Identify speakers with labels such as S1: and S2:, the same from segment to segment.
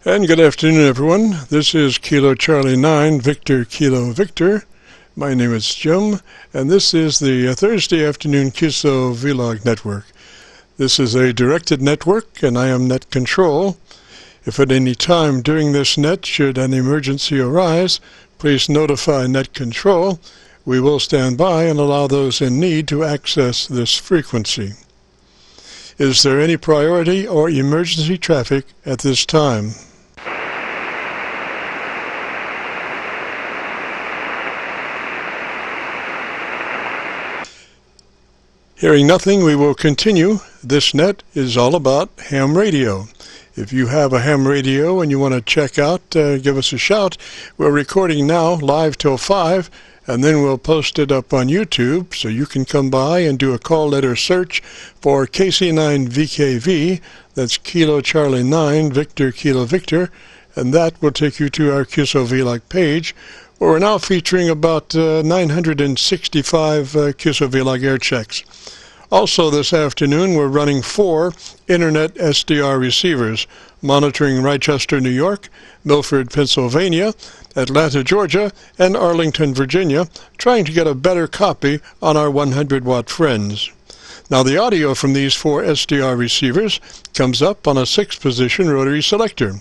S1: And good afternoon, everyone. This is Kilo Charlie 9, Victor Kilo Victor. My name is Jim, and this is the Thursday afternoon QSO-VLOG network. This is a directed network, and I am net control. If at any time during this net should an emergency arise, please notify net control. We will stand by and allow those in need to access this frequency. Is there any priority or emergency traffic at this time? Hearing nothing, we will continue. This net is all about ham radio. If you have a ham radio and you want to check out, give us a shout. We're recording now live till 5, and then we'll post it up on YouTube, so you can come by and do a call letter search for KC9VKV. That's Kilo Charlie 9, Victor Kilo Victor, and that will take you to our QSO-VLOG page, where we're now featuring about 965 QSO-VLOG air checks. Also this afternoon, we're running 4 Internet SDR receivers, monitoring Rochester, New York, Milford, Pennsylvania, Atlanta, Georgia, and Arlington, Virginia, trying to get a better copy on our 100-watt friends. Now, the audio from these 4 SDR receivers comes up on a 6-position rotary selector.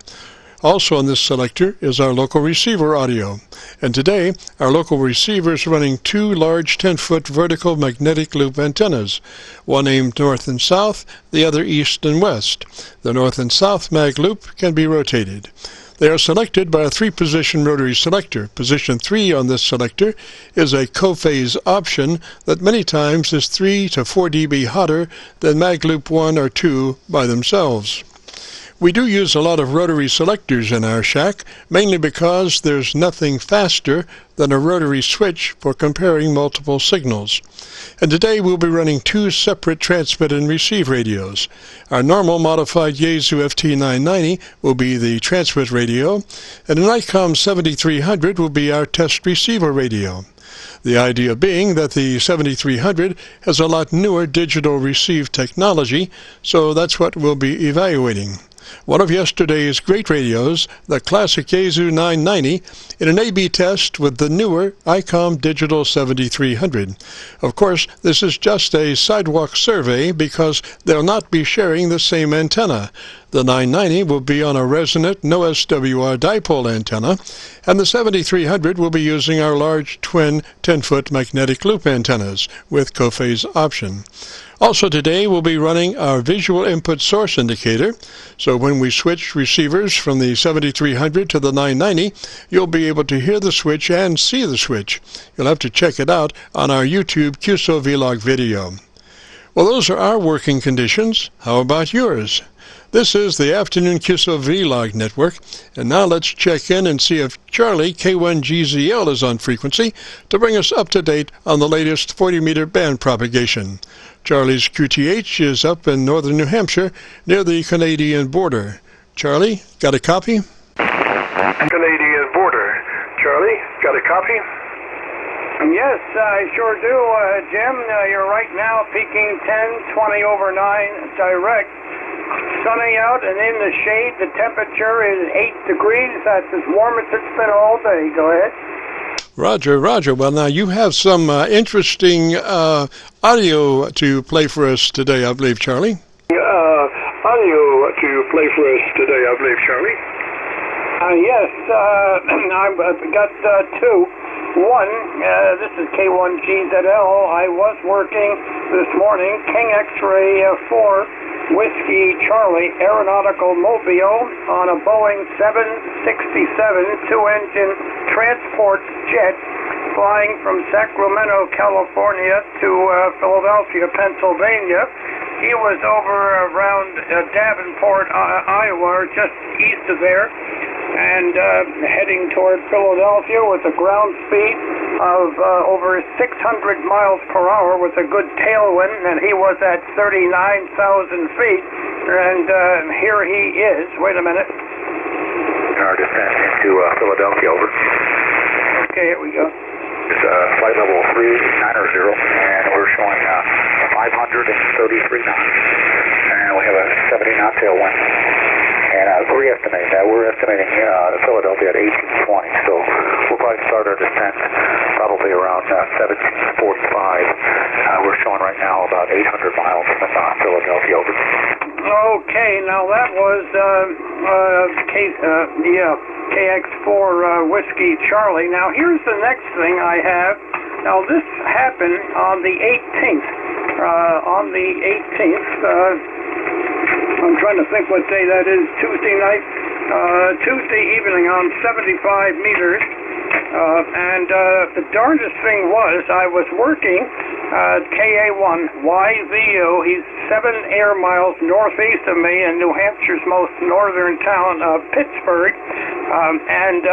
S1: Also on this selector is our local receiver audio. And today, our local receiver is running 2 large 10-foot vertical magnetic loop antennas, one aimed north and south, the other east and west. The north and south mag loop can be rotated. They are selected by a 3-position rotary selector. Position 3 on this selector is a co-phase option that many times is 3 to 4 dB hotter than mag loop 1 or 2 by themselves. We do use a lot of rotary selectors in our shack, mainly because there's nothing faster than a rotary switch for comparing multiple signals. And today we'll be running 2 separate transmit and receive radios. Our normal modified Yaesu FT990 will be the transmit radio, and an ICOM 7300 will be our test receiver radio. The idea being that the 7300 has a lot newer digital receive technology, so that's what we'll be evaluating. One of yesterday's great radios, the classic Yaesu 990, in an A/B test with the newer ICOM Digital 7300. Of course, this is just a sidewalk survey because they'll not be sharing the same antenna. The 990 will be on a resonant no SWR dipole antenna, and the 7300 will be using our large twin 10-foot magnetic loop antennas with co-phase option. Also today we'll be running our visual input source indicator, so when we switch receivers from the 7300 to the 990, you'll be able to hear the switch and see the switch. You'll have to check it out on our YouTube QSO-VLOG video. Well, those are our working conditions. How about yours? This is the afternoon QSO-VLOG network, and now let's check in and see if Charlie K1GZL is on frequency to bring us up to date on the latest 40-meter band propagation. Charlie's QTH is up in northern New Hampshire near the Canadian border. Charlie, got a copy?
S2: Canadian border. Charlie, got a copy?
S3: Yes, I sure do, Jim. You're right now peaking 10:20 over 9 direct. Sunny out and in the shade. The temperature is 8 degrees. That's as warm as it's been all day. Go ahead.
S1: Roger, Roger. Well, now you have some interesting audio to play for us today, I believe, Charlie.
S2: Audio to play for us today, I believe, Charlie.
S3: Yes, I've got 2. One, this is K1GZL. I was working this morning, King X-Ray 4, Whiskey Charlie, Aeronautical Mobile on a Boeing 767 2-engine transport jet flying from Sacramento, California to Philadelphia, Pennsylvania. He was over around Davenport, Iowa, or just east of there, and heading toward Philadelphia with a ground speed of over 600 miles per hour with a good tailwind, and he was at 39,000 feet, and here he is. Wait a minute.
S2: Tower dispatching to Philadelphia, over.
S3: Okay, here we go.
S2: It's flight level 390, and we're showing 533 knots, and we have a 70 knot tailwind, and
S4: re-estimating that. We're estimating Philadelphia at 1820, so we'll probably start our descent probably around 1745. We're showing right now about 800 miles from Philadelphia. Over.
S3: Okay, now that was KX4 Whiskey Charlie. Now here's the next thing I have. Now this happened on the 18th. I'm trying to think what day that is. Tuesday night, Tuesday evening on 75 meters. And the darndest thing was I was working KA1 YVU. He's 7 air miles northeast of me in New Hampshire's most northern town of Pittsburgh. And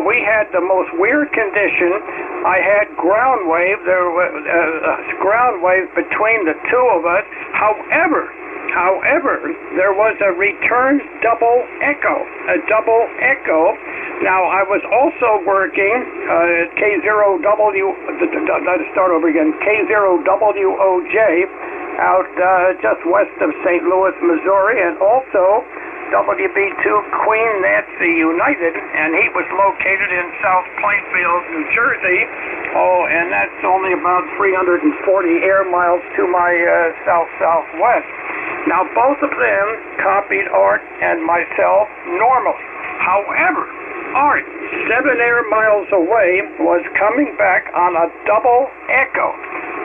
S3: we had the most weird condition. I had ground wave. There was ground wave between the two of us. However, there was a return double echo, Now, I was also working K0W, let's start over again, K0WOJ out just west of St. Louis, Missouri, and also WB2 Queen Nancy United, and he was located in South Plainfield, New Jersey. Oh, and that's only about 340 air miles to my south-southwest. Now, both of them copied Art and myself normally. However, Art, 7 air miles away, was coming back on a double echo.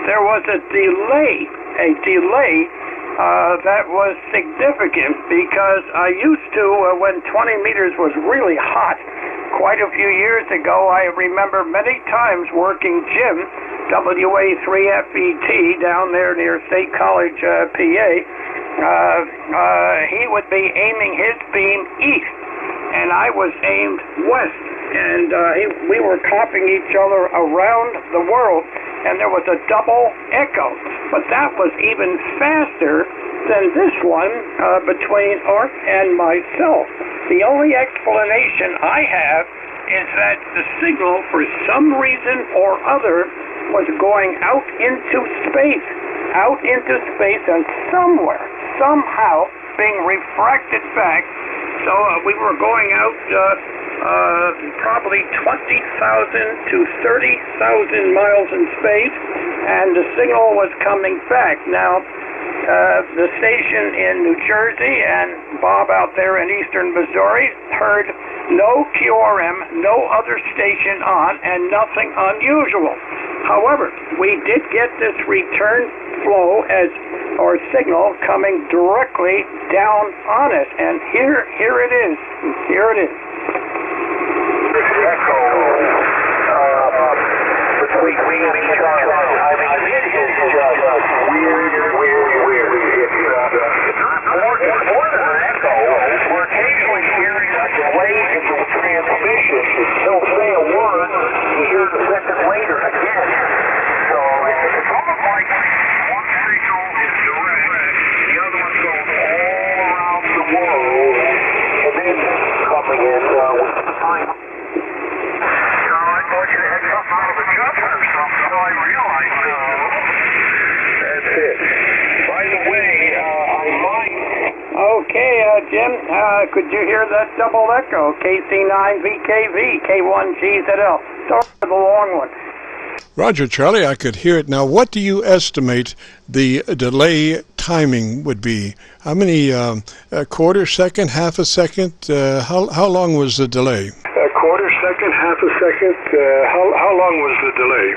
S3: There was a delay that was significant because I used to, when 20 meters was really hot, quite a few years ago, I remember many times working Jim, WA3FET, down there near State College, PA. He would be aiming his beam east, and I was aimed west, and we were copying each other around the world, and there was a double echo. But that was even faster than this one between Art and myself. The only explanation I have is that the signal, for some reason or other, was going out into space, and somewhere, somehow, being refracted back. So we were going out probably 20,000 to 30,000 miles in space, and the signal was coming back. Now, the station in New Jersey and Bob out there in eastern Missouri heard no QRM, no other station on, and nothing unusual. However, we did get this return flow or signal coming directly down on it, and here it is.
S4: More than an echo, we're occasionally hearing a delay in the transmission. He'll say a word, you hear it a second later again. So it's almost like one signal is direct, the other one goes all around the world, and then coming in with the time. I thought you had something out of the jumper or something, so I realized that's it. By the way,
S3: Okay, Jim, could you hear that double echo? KC9VKV, K1GZL. Sorry for the long one.
S1: Roger, Charlie, I could hear it. Now, what do you estimate the delay timing would be? How many, a quarter second, half a second? How long was the delay?
S2: A quarter second, half a second. How long was the delay?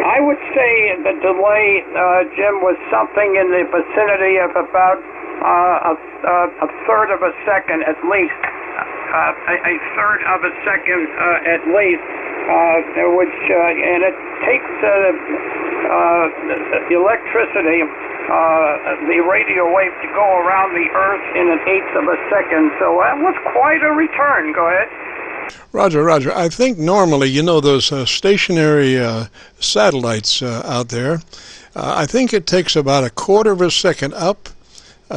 S3: I would say the delay, Jim, was something in the vicinity of about a third of a second at least. A third of a second at least, which and it takes electricity, the radio wave, to go around the Earth in an eighth of a second. So that was quite a return. Go ahead.
S1: Roger. I think normally, those stationary satellites out there, I think it takes about a quarter of a second up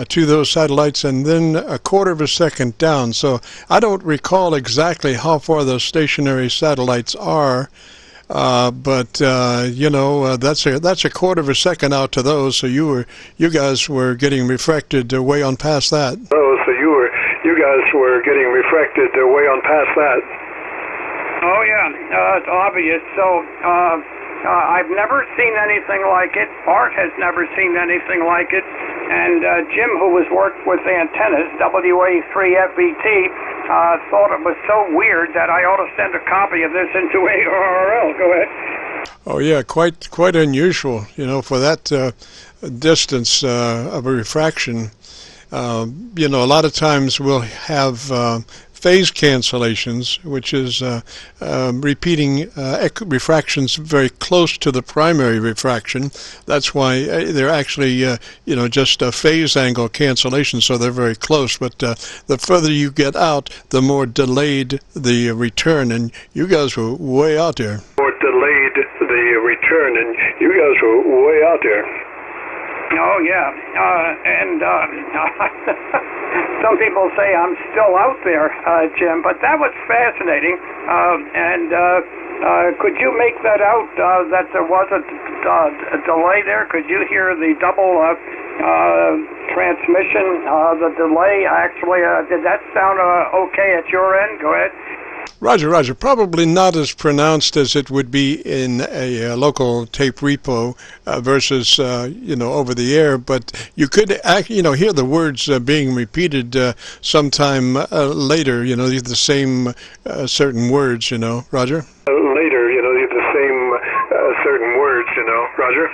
S1: to those satellites and then a quarter of a second down. So I don't recall exactly how far those stationary satellites are, but that's a quarter of a second out to those. So you guys were getting refracted way on past that.
S2: Oh, so you being refracted way on past that.
S3: Oh, yeah, it's obvious. So I've never seen anything like it. Art has never seen anything like it. And Jim, who has worked with antennas, WA3FET, thought it was so weird that I ought to send a copy of this into ARRL. Go ahead.
S1: Oh yeah, quite unusual, for that distance of a refraction. A lot of times we'll have phase cancellations, which is repeating refractions very close to the primary refraction. That's why they're actually, just a phase angle cancellation, so they're very close. But the further you get out, the more delayed the return, and you guys were way out there.
S2: More delayed the return, and you guys were way out there.
S3: Oh, yeah, and some people say I'm still out there, Jim, but that was fascinating, and could you make that out, that there was a delay there? Could you hear the double transmission, the delay? Actually, did that sound okay at your end? Go ahead.
S1: Roger. Probably not as pronounced as it would be in a local tape repo versus, over the air. But you could, hear the words being repeated sometime later. The same certain words. Roger.
S2: Later, the same certain words. Roger.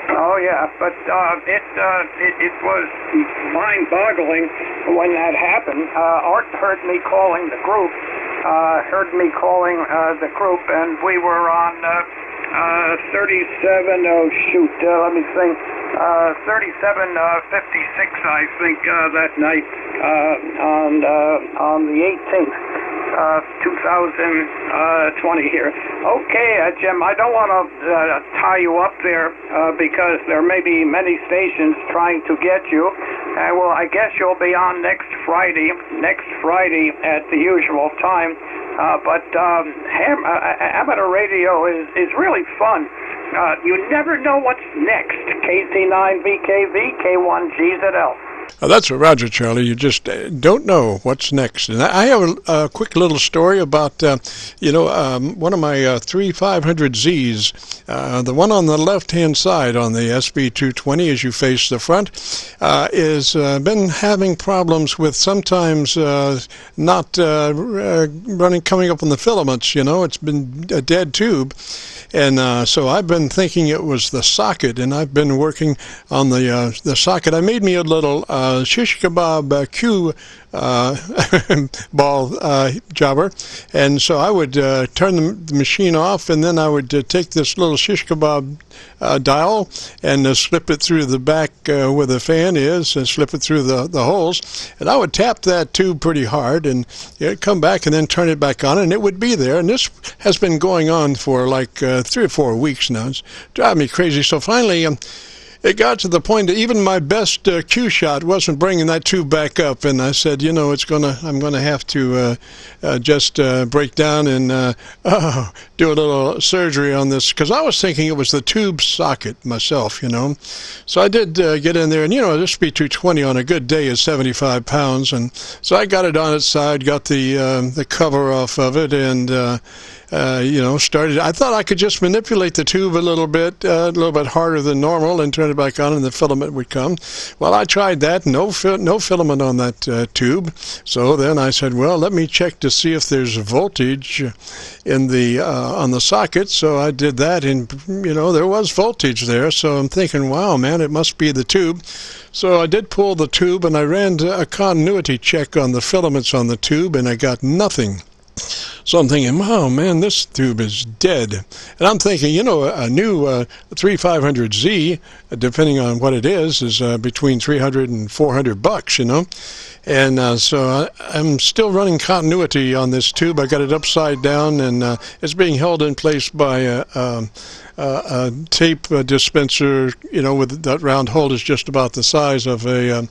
S3: Oh yeah, but it was mind-boggling when that happened. Art heard me calling the group. And we were on 37. Oh shoot, let me think. 3756, I think, that night on the 18th. 2020 here. Okay, Jim, I don't want to tie you up there because there may be many stations trying to get you. Well, I guess you'll be on next Friday at the usual time. But amateur radio is really fun. You never know what's next. KC9VKV, K1GZL.
S1: That's what Roger, Charlie. You just don't know what's next. And I have a quick little story about, one of my 3500Zs, the one on the left-hand side on the SB220 as you face the front, is been having problems with sometimes not coming up on the filaments. It's been a dead tube. And so I've been thinking it was the socket, and I've been working on the socket. I made me a little shish kebab Q ball jobber, and so I would turn the machine off, and then I would take this little shish kebab dial and slip it through the back where the fan is, and slip it through the holes, and I would tap that tube pretty hard, and it'd come back and then turn it back on, and it would be there. And this has been going on for like 3 or 4 weeks now. It's driving me crazy. So finally it got to the point that even my best Q shot wasn't bringing that tube back up, and I said, I'm gonna have to just break down and do a little surgery on this, because I was thinking it was the tube socket myself, So I did get in there, and this SB220 on a good day is 75 pounds, and so I got it on its side, got the cover off of it, and started. I thought I could just manipulate the tube a little bit harder than normal, and turn it back on, and the filament would come. Well, I tried that. No filament on that tube. So then I said, well, let me check to see if there's voltage in the on the socket. So I did that, and there was voltage there. So I'm thinking, wow, man, it must be the tube. So I did pull the tube, and I ran a continuity check on the filaments on the tube, and I got nothing. So I'm thinking, oh man, this tube is dead. And I'm thinking, a new 3500Z, depending on what it is between $300 and $400, And so I'm still running continuity on this tube. I got it upside down, and it's being held in place by a tape dispenser, with that round hole is just about the size of a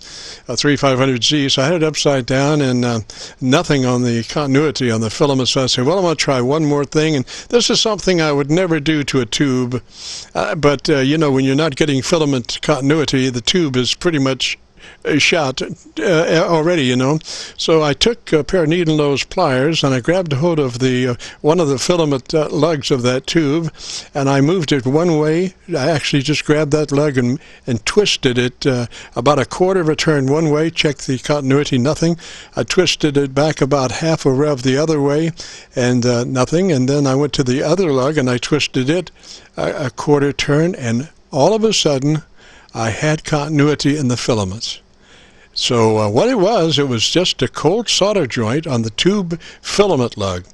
S1: 3500Z. So I had it upside down, and nothing on the continuity on the filament. So I said, well, I'm going to try one more thing. And this is something I would never do to a tube. But when you're not getting filament continuity, the tube is pretty much shot already, you know. So I took a pair of needle nose pliers and I grabbed a hold of the one of the filament lugs of that tube, and I moved it one way. I actually just grabbed that lug and twisted it about a quarter of a turn one way, checked the continuity, nothing. I twisted it back about half a rev the other way, and nothing. And then I went to the other lug and I twisted it a quarter turn, and all of a sudden I had continuity in the filaments. So what it was just a cold solder joint on the tube filament lug.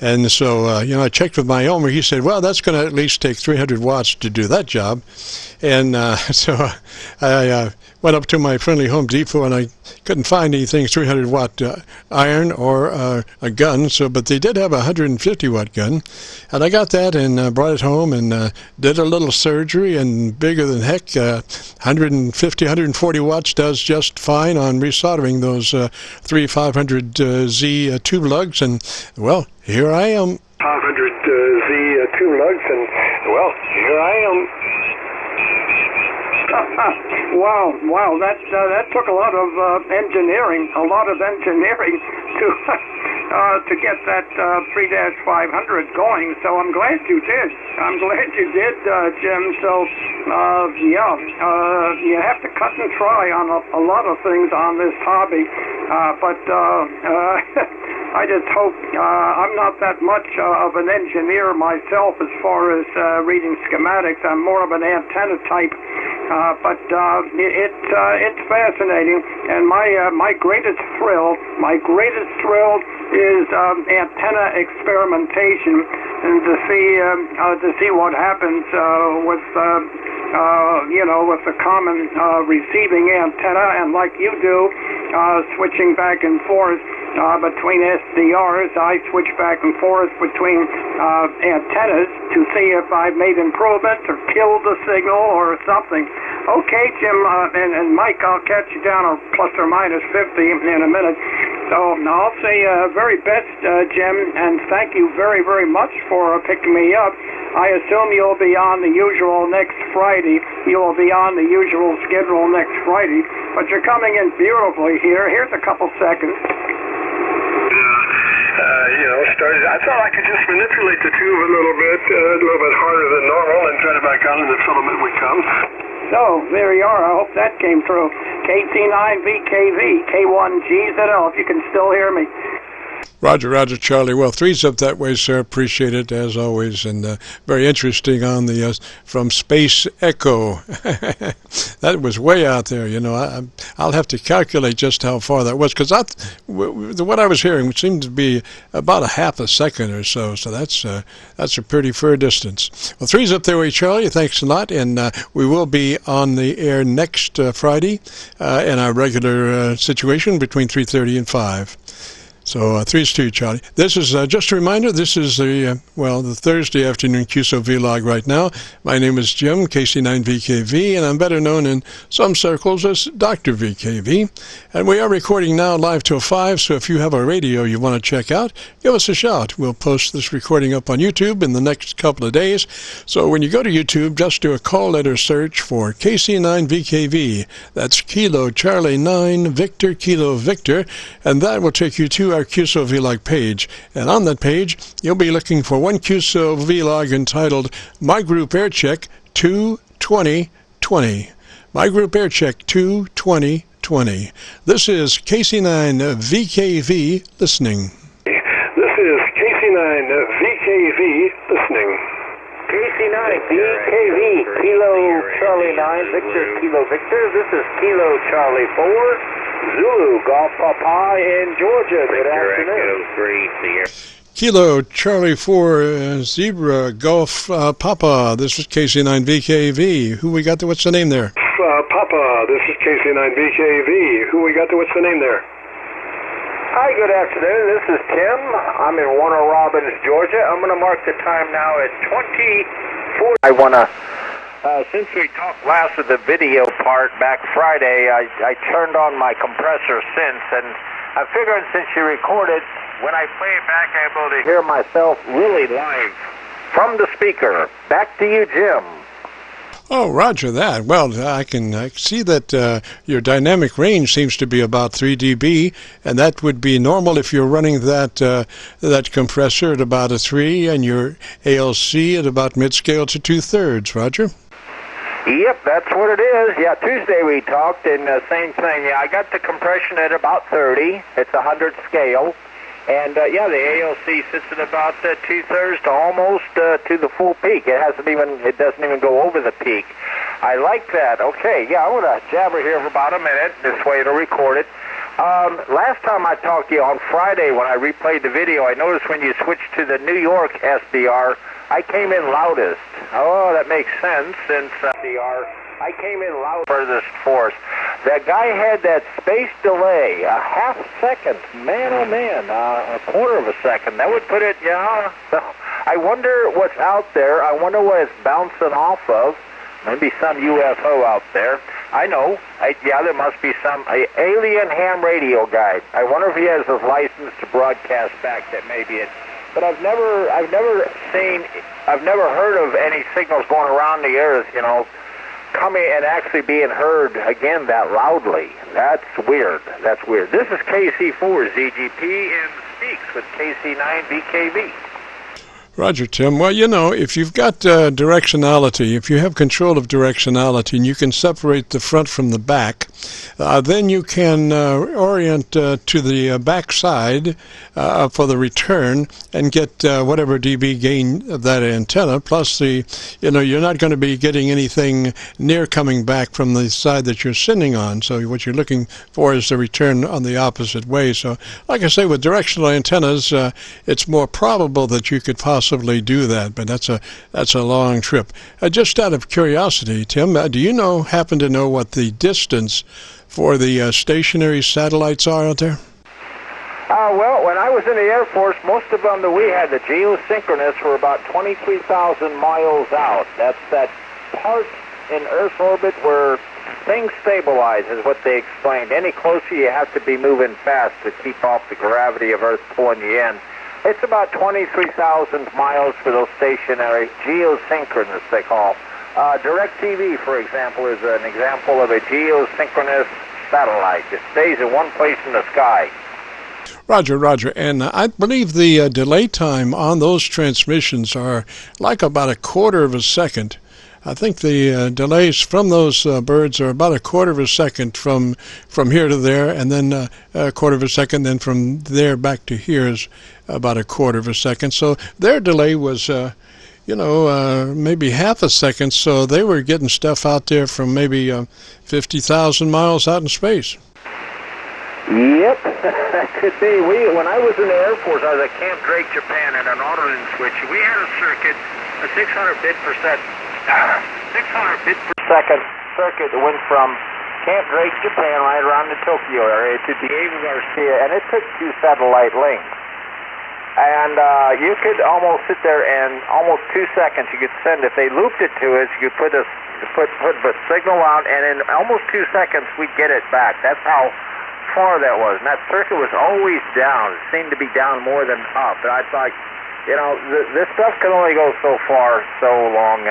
S1: And so, you know, I checked with my owner. He said, well, that's going to at least take 300 watts to do that job. And so I went up to my friendly Home Depot, and I couldn't find anything 300-watt iron or a gun. But they did have a 150-watt gun. And I got that and brought it home and did a little surgery, and bigger than heck, 150, 140 watts does just fine on resoldering those 3500Z tube lugs. And, well, here I am.
S2: 500Z tube lugs, and, well, here I am.
S3: Wow, that took a lot of engineering to get that 3-500 going. So I'm glad you did. Jim. So you have to cut and try on a lot of things on this hobby, but I just hope I'm not that much of an engineer myself as far as reading schematics. I'm more of an antenna type. But it's fascinating, and my greatest thrill is antenna experimentation, and to see what happens with the common receiving antenna, and like you do, switching back and forth between SDRs. I switch back and forth between antennas to see if I've made improvements or killed the signal or something. Okay, Jim and Mike, I'll catch you down or plus or minus 50 in a minute. So I'll say very best, Jim, and thank you very, very much for picking me up. I assume you'll be on the usual next Friday. You will be on the usual schedule next Friday, but you're coming in beautifully here. Here's a couple seconds.
S2: I thought I could just manipulate the tube a little bit harder than normal and turn it back on, and the filament would come.
S3: So, there you are. I hope that came through. KC9VKV, K1GZL, if you can still hear me.
S1: Roger, Charlie. Well, three's up that way, sir. Appreciate it, as always, and very interesting on the from Space Echo. That was way out there, you know. I'll have to calculate just how far that was, because what I was hearing seemed to be about a half a second or so, so that's a pretty fair distance. Well, three's up there way, Charlie. Thanks a lot, and we will be on the air next Friday in our regular situation between 3:30 and 5. So 3's to you, Charlie. This is just a reminder, this is the Thursday afternoon QSO-VLOG right now. My name is Jim, KC9VKV, and I'm better known in some circles as Dr. VKV. And we are recording now live till 5, so if you have a radio you want to check out, give us a shout. We'll post this recording up on YouTube in the next couple of days. So when you go to YouTube, just do a call letter search for KC9VKV. That's Kilo Charlie 9 Victor Kilo Victor, and that will take you to our QSO-VLOG page. And on that page, you'll be looking for one QSO-VLOG entitled My Group Aircheck 2-2020. My Group Aircheck 2-2020. This is KC9VKV listening.
S2: This is KC9VKV listening.
S4: KC9VKV, Kilo Charlie 9, Victor Kilo Victor. This is Kilo Charlie 4. Zulu Golf Papa in Georgia. Good afternoon.
S1: Kilo Charlie 4 Zebra Golf Papa. This is KC9VKV. Who we got there? What's the name there?
S2: Papa. This is KC9VKV. Who we got there? What's the name there?
S4: Hi, good afternoon. This is Tim. I'm in Warner Robins, Georgia. I'm going to mark the time now at 20:40. I want to. Since we talked last of the video part back Friday, I turned on my compressor since, and I figured since you recorded, when I play it back, I'm able to hear myself really live from the speaker. Back to you, Jim.
S1: Oh, roger that. Well, I can see that your dynamic range seems to be about 3 dB, and that would be normal if you're running that compressor at about a 3 and your ALC at about mid-scale to 2/3. Roger?
S4: Yep, that's what it is. Yeah, Tuesday we talked, and same thing. Yeah, I got the compression at about 30. It's 100 scale. And, yeah, the ALC sits at about 2/3 to almost to the full peak. It doesn't even go over the peak. I like that. Okay, yeah, I'm going to jabber here for about a minute. This way it'll record it. Last time I talked to you on Friday when I replayed the video, I noticed when you switched to the New York SDR, I came in loudest. Oh, that makes sense since SDR. I came in loud furthest force. That guy had that space delay, a half second. Man, oh man, a quarter of a second. That would put it, yeah. I wonder what's out there. I wonder what it's bouncing off of. Maybe some UFO out there. I know. Yeah, there must be some alien ham radio guy. I wonder if he has his license to broadcast back. That may be it. But I've never heard of any signals going around the earth, you know, coming and actually being heard again that loudly. That's weird. That's weird. This is KC4 ZGP and speaks with KC9VKV.
S1: Roger, Tim. Well, you know, if you've got directionality, if you have control of directionality and you can separate the front from the back, then you can orient to the back side for the return and get whatever dB gain of that antenna, plus you're not going to be getting anything near coming back from the side that you're sitting on. So what you're looking for is the return on the opposite way. So, like I say, with directional antennas, it's more probable that you could possibly do that, but that's a long trip. Just out of curiosity, Tim, do you happen to know what the distance for the stationary satellites are out there?
S4: Well, when I was in the Air Force, most of them that we had, the geosynchronous, were about 23,000 miles out. That's that part in Earth's orbit where things stabilize, is what they explained. Any closer, you have to be moving fast to keep off the gravity of Earth pulling you in. It's about 23,000 miles for those stationary geosynchronous, they call. DirecTV, for example, is an example of a geosynchronous satellite. It stays in one place in the sky.
S1: Roger. And I believe the delay time on those transmissions are like about a quarter of a second. I think the delays from those birds are about a quarter of a second from here to there, and then a quarter of a second, then from there back to here is about a quarter of a second. So their delay was, maybe half a second, so they were getting stuff out there from maybe 50,000 miles out in space.
S4: Yep, that could be. When I was in the Air Force, I was at Camp Drake, Japan, at an Autolin switch. We had a circuit, a 600 bit per second circuit that went from Camp Drake, Japan, right around the Tokyo area to Diego Garcia, and it took 2 satellite links. And you could almost sit there and almost 2 seconds you could send. If they looped it to us, you could put a signal out, and in almost 2 seconds we'd get it back. That's how far that was. And that circuit was always down. It seemed to be down more than up. And I thought, this stuff can only go so far, so long.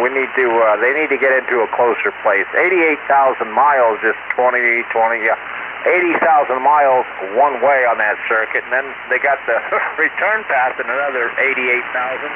S4: We need to. They need to get into a closer place. 88,000 miles, just 80,000 miles one way on that circuit, and then they got the return path in another 88,000.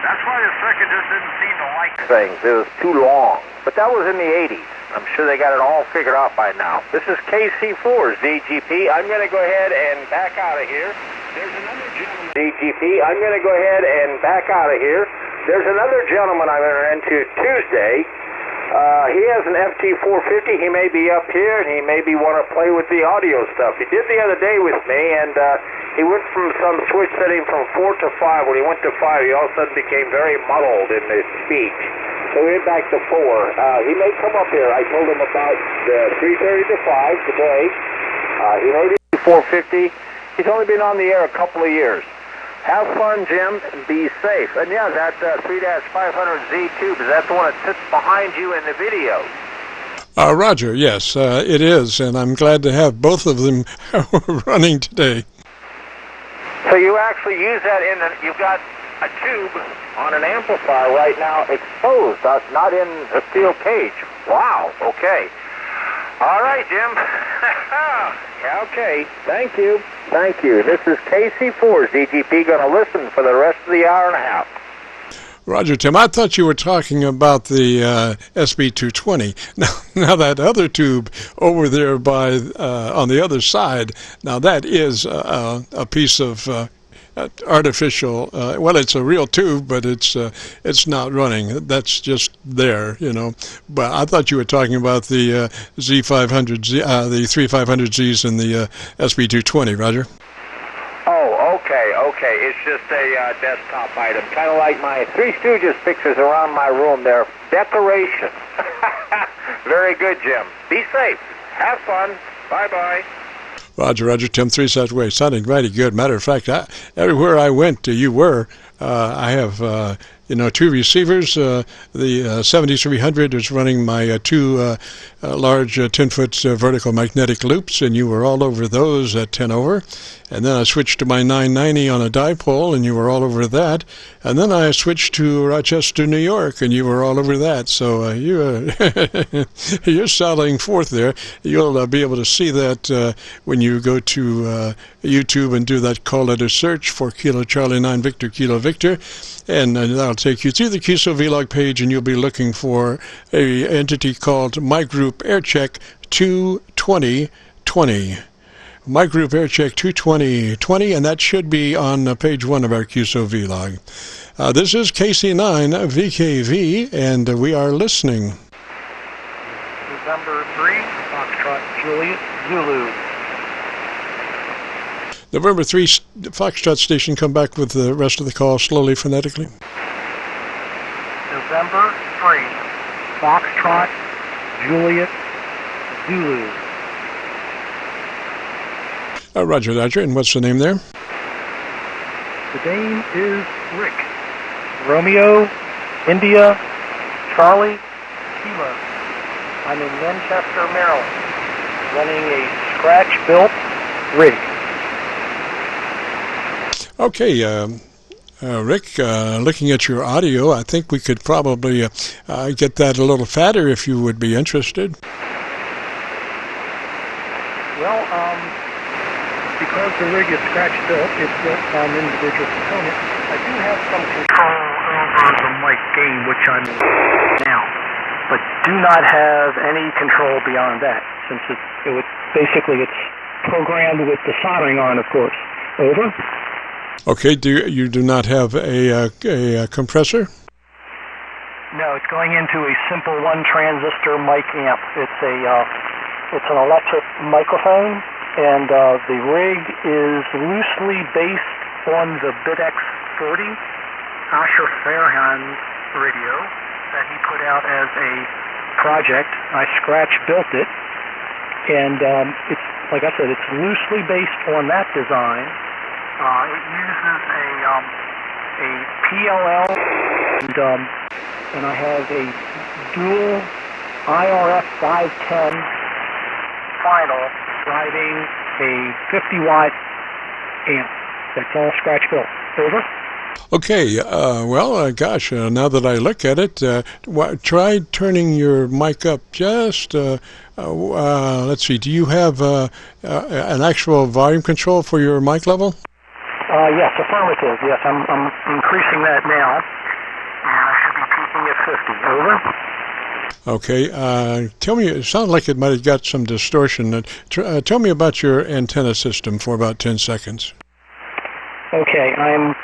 S4: That's why the circuit just didn't seem to like things. It was too long. But that was in the 80s. I'm sure they got it all figured out by now. This is KC4 ZGP. I'm going to go ahead and back out of here. There's another gentleman. ZGP. I'm going to go ahead and back out of here. There's another gentleman I'm going to run into Tuesday. He has an FT450. He may be up here, and he maybe want to play with the audio stuff. He did the other day with me, and he went from some switch setting from 4 to 5. When he went to 5, he all of a sudden became very muddled in his speech. So we went back to 4. He may come up here. I told him about 3:30 to 5 today. He may be 450. He's only been on the air a couple of years. Have fun, Jim, and be safe. And yeah, that 3-500Z tube, is that the one that sits behind you in the video?
S1: Roger, yes, it is, and I'm glad to have both of them running today.
S4: So you actually use that you've got a tube on an amplifier right now exposed, not in a steel cage. Wow, okay. All right, Jim. Yeah, okay. Thank you. Thank you. This is KC4's DGP going to listen for the rest of the hour and a half.
S1: Roger, Tim. I thought you were talking about the SB220. Now that other tube over there by on the other side. Now that is a piece of artificial. Well, it's a real tube, but it's not running. That's just there, you know. But I thought you were talking about the Z500, the 3500Zs and the SB220. Roger.
S4: Oh, okay. It's just a desktop item, kind of like my Three Stooges pictures around my room. They're decoration. Very good, Jim. Be safe. Have fun. Bye-bye.
S1: Roger, Tim 3 Southway. Sounding mighty good. Matter of fact, everywhere I went, you were. I have, two receivers. The 7300 is running my two large 10-foot vertical magnetic loops, and you were all over those at 10 over. And then I switched to my 990 on a dipole, and you were all over that. And then I switched to Rochester, New York, and you were all over that. So you're saddling forth there. You'll be able to see that when you go to YouTube and do that call letter search for Kilo Charlie 9 Victor Kilo Victor, and that'll take you through the QSO-VLOG page, and you'll be looking for a entity called My Group Aircheck 22020. My Group Aircheck 22020, and that should be on page 1 of our QSO-VLOG. This is KC9VKV, and we are listening.
S5: November 3, Foxtrot Juliet, Zulu.
S1: November 3, Foxtrot station, come back with the rest of the call slowly, phonetically.
S5: November 3, Foxtrot Juliet, Zulu.
S1: Roger, and what's the name there?
S5: The name is Rick. Romeo, India, Charlie, Kilo. I'm in Manchester, Maryland, running a scratch-built rig.
S1: Okay, Rick, looking at your audio, I think we could probably get that a little fatter if you would be interested.
S5: Well, because the rig is scratch-built, it's built on individual components. I do have some control over the mic gain, which I'm in now, but do not have any control beyond that, since it's programmed with the soldering on, of course. Over.
S1: Okay, you do not have a compressor?
S5: No, it's going into a simple one-transistor mic amp. It's an electric microphone. And the rig is loosely based on the BIDX 40 Asher Fairhand radio that he put out as a project. I scratch-built it, and it's, like I said, it's loosely based on that design. It uses a PLL, and I have a dual IRF 510 final driving a 50-watt amp. That's all scratch-built. Over.
S1: Okay, gosh, now that I look at it, try turning your mic up just, let's see, do you have an actual volume control for your mic level?
S5: Yes, affirmative. Yes, I'm increasing that now, and I should be peaking at 50. Over.
S1: Okay, tell me, it sounds like it might have got some distortion. Tell me about your antenna system for about 10 seconds.
S5: Okay, I'm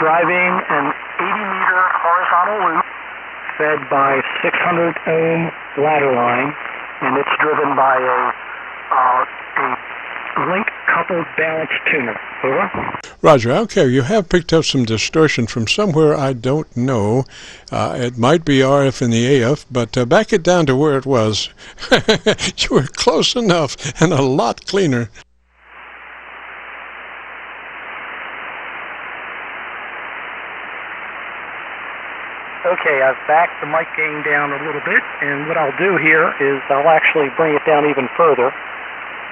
S5: driving an 80-meter horizontal loop fed by 600-ohm ladder line, and it's driven by a link-coupled balance tuner. Over.
S1: Roger, okay, you have picked up some distortion from somewhere I don't know. It might be RF in the AF, but back it down to where it was. You were close enough and a lot cleaner.
S5: Okay, I've backed the mic gain down a little bit, and what I'll do here is I'll actually bring it down even further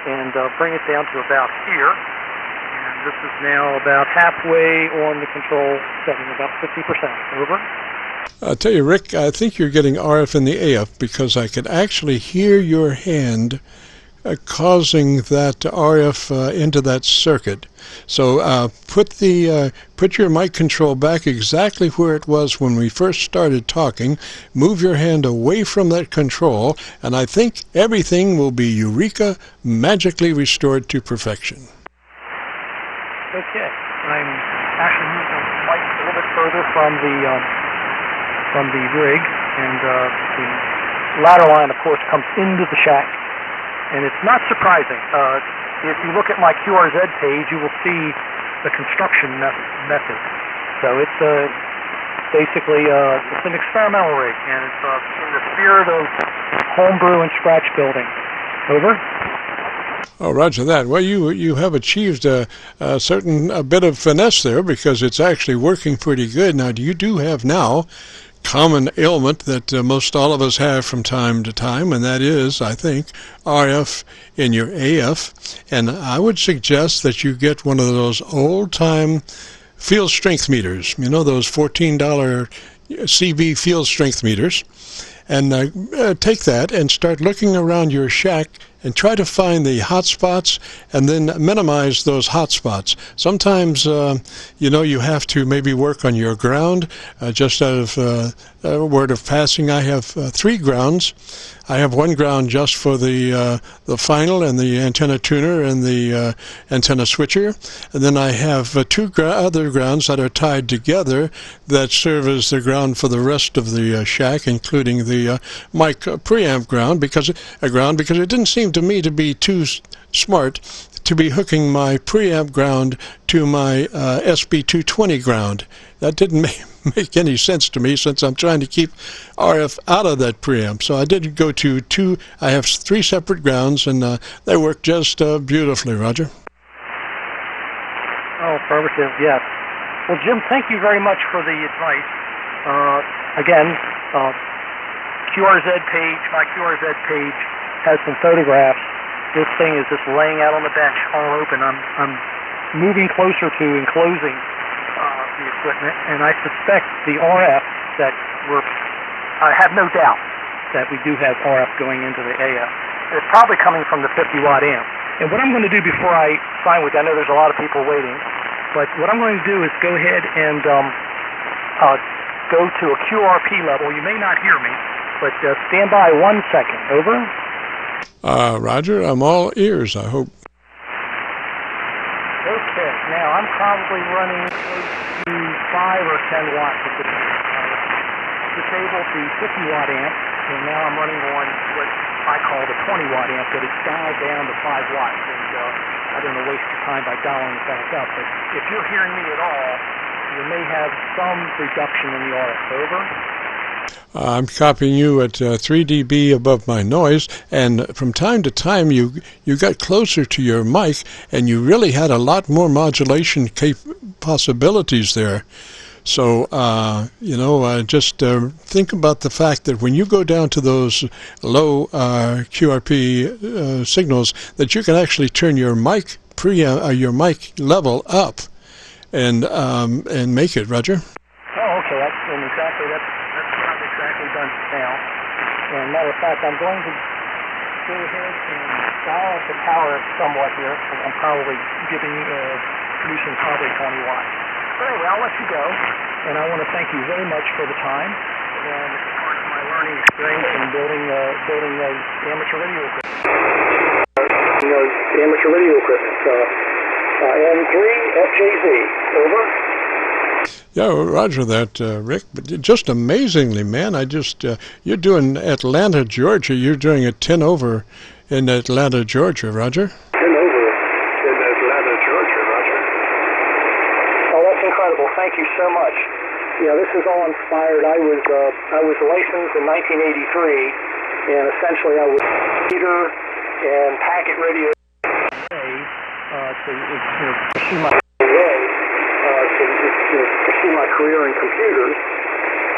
S5: and bring it down to about here. And This is now about halfway on the control setting, about 50%. Over.
S1: I'll tell you, Rick, I think you're getting RF in the AF because I could actually hear your hand causing that RF into that circuit. So put your mic control back exactly where it was when we first started talking. Move your hand away from that control, and I think everything will be eureka, magically restored to perfection.
S5: Okay, I'm actually moving the mic a little bit further from the rig, and the ladder line, of course, comes into the shack. And it's not surprising. If you look at my QRZ page, you will see the construction method. So it's basically it's an experimental rig, and it's in the spirit of homebrew and scratch building. Over.
S1: Oh, roger that. Well, you have achieved a bit of finesse there because it's actually working pretty good. Now, you do have now common ailment that most all of us have from time to time, and that is, I think, RF in your AF. And I would suggest that you get one of those old-time field strength meters, you know, those $14 CB field strength meters, and take that and start looking around your shack and try to find the hot spots and then minimize those hot spots. Sometimes, you have to maybe work on your ground. Just out of a word of passing, I have 3 grounds. I have one ground just for the final and the antenna tuner and the antenna switcher, and then I have 2 other grounds that are tied together that serve as the ground for the rest of the shack, including the mic preamp ground, because it didn't seem to me to be too smart to be hooking my preamp ground to my SB220 ground. That didn't make any sense to me since I'm trying to keep RF out of that preamp. So I did go to 2. I have 3 separate grounds, and they work just beautifully, Roger.
S5: Oh, perfect. Yes. Well, Jim, thank you very much for the advice. Again, QRZ page, my QRZ page has some photographs. This thing is just laying out on the bench, all open. I'm moving closer to enclosing the equipment, and I suspect the RF that I have no doubt that we do have RF going into the AF. It's probably coming from the 50-watt amp. And what I'm going to do before I sign with you, I know there's a lot of people waiting, but what I'm going to do is go ahead and go to a QRP level. You may not hear me, but stand by 1 second. Over.
S1: Roger, I'm all ears, I hope.
S5: Okay, now I'm probably running close to 5 or 10 watts at this point. Disabled the 50-watt amp, and now I'm running on what I call the 20-watt amp, but it's dialed down to 5 watts, and I don't want to waste your time by dialing it back up, but if you're hearing me at all, you may have some reduction in the RF. Over.
S1: I'm copying you at 3 dB above my noise, and from time to time you got closer to your mic, and you really had a lot more modulation possibilities there. So, just think about the fact that when you go down to those low QRP signals, that you can actually turn your mic your mic level up and make it, Roger.
S5: Oh, okay. That's what I'm exactly done now. And matter of fact, I'm going to go ahead and dial up the power somewhat here. I'm probably producing probably 20 watts. But anyway, I'll let you go, and I want to thank you very much for the time, and it's part of my learning experience in building amateur radio equipment. M3 FJZ, over.
S1: Yeah, roger that, Rick. But just amazingly, man, you're doing Atlanta, Georgia. You're doing a 10 over in Atlanta, Georgia, Roger.
S5: Thank you so much. Yeah, this is all inspired. I was licensed in 1983, and essentially I was reader and packet radio to pursue my career in computers.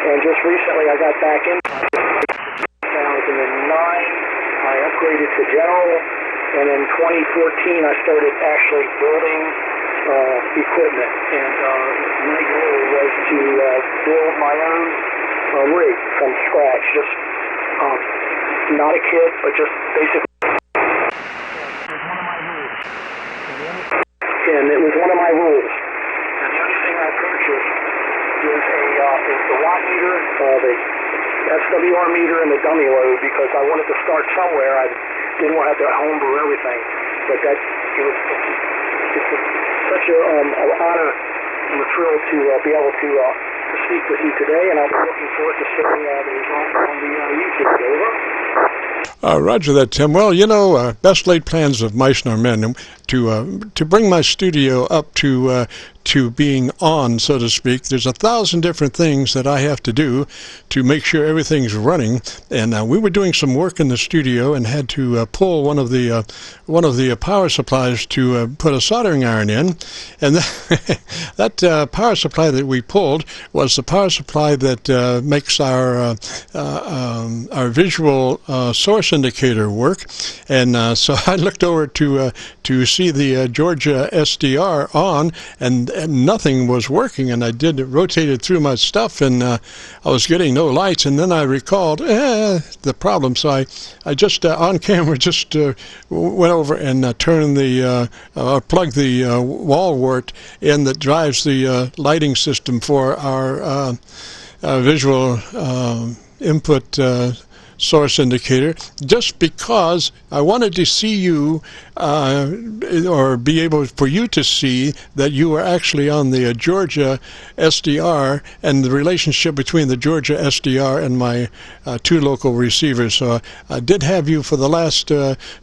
S5: And just recently I got back in 2009. I upgraded to general, and in 2014 I started actually building
S6: equipment, and my goal was to build my own rig from scratch, just not a kit, but just basically. And it was one of my rules. And the only thing I purchased is the watt meter, the SWR meter, and the dummy load, because I wanted to start somewhere. I didn't want to have to homebrew everything, but it's such an honor and a thrill to be able to speak with you today, and I'll be looking forward to seeing the results on the YouTube. Over.
S1: Roger that, Tim. Well, you know, best laid plans of mice nor men. To bring my studio up to being on, so to speak, there's 1,000 different things that I have to do to make sure everything's running. And we were doing some work in the studio and had to pull one of the power supplies to put a soldering iron in. And that power supply that we pulled was the power supply that makes our visual source indicator work. And so I looked over to see the Georgia SDR on, and nothing was working, and I rotated through my stuff, and I was getting no lights, and then I recalled the problem, so I just on camera just went over and turned plugged the wall wart in that drives the lighting system for our visual input source indicator, just because I wanted to see you or be able for you to see that you were actually on the Georgia SDR and the relationship between the Georgia SDR and my two local receivers. So I did have you for the last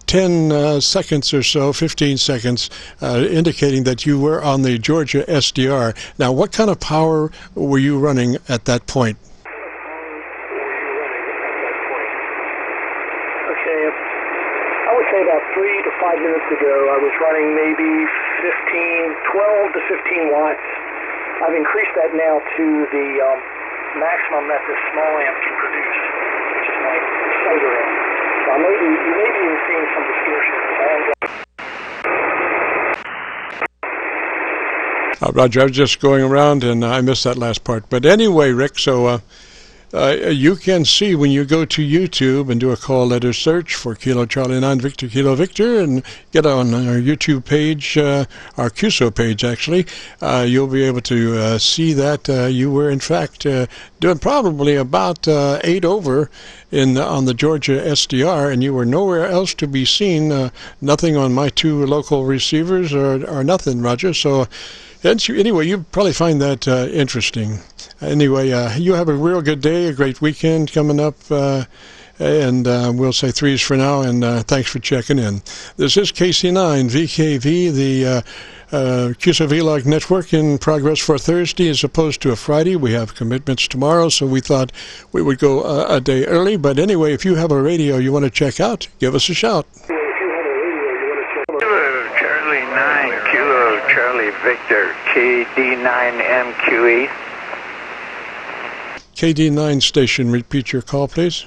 S1: 10 seconds or so, 15 seconds, indicating that you were on the Georgia SDR. Now, what kind of power were you running at that point?
S6: About 3 to 5 minutes ago, I was running maybe 12 to 15 watts. I've increased that now to the maximum that this small amp can produce, which is my solar amp. So you may be even seeing some distortion.
S1: Roger, I was just going around and I missed that last part. But anyway, Rick, so you can see when you go to YouTube and do a call letter search for Kilo Charlie 9 Victor Kilo Victor and get on our YouTube page, our QSO page actually, you'll be able to see that you were in fact doing probably about 8 over on the Georgia SDR, and you were nowhere else to be seen, nothing on my two local receivers or nothing, Roger. So anyway, you probably find that interesting. Anyway, you have a real good day, a great weekend coming up, and we'll say threes for now, and thanks for checking in. This is KC9VKV, the QSO-VLOG network in progress for Thursday as opposed to a Friday. We have commitments tomorrow, so we thought we would go a day early. But anyway, if you have a radio you want to check out, give us a shout.
S7: Charlie 9, Kilo Charlie Victor, KD9MQE.
S1: KD9 station, repeat your call, please.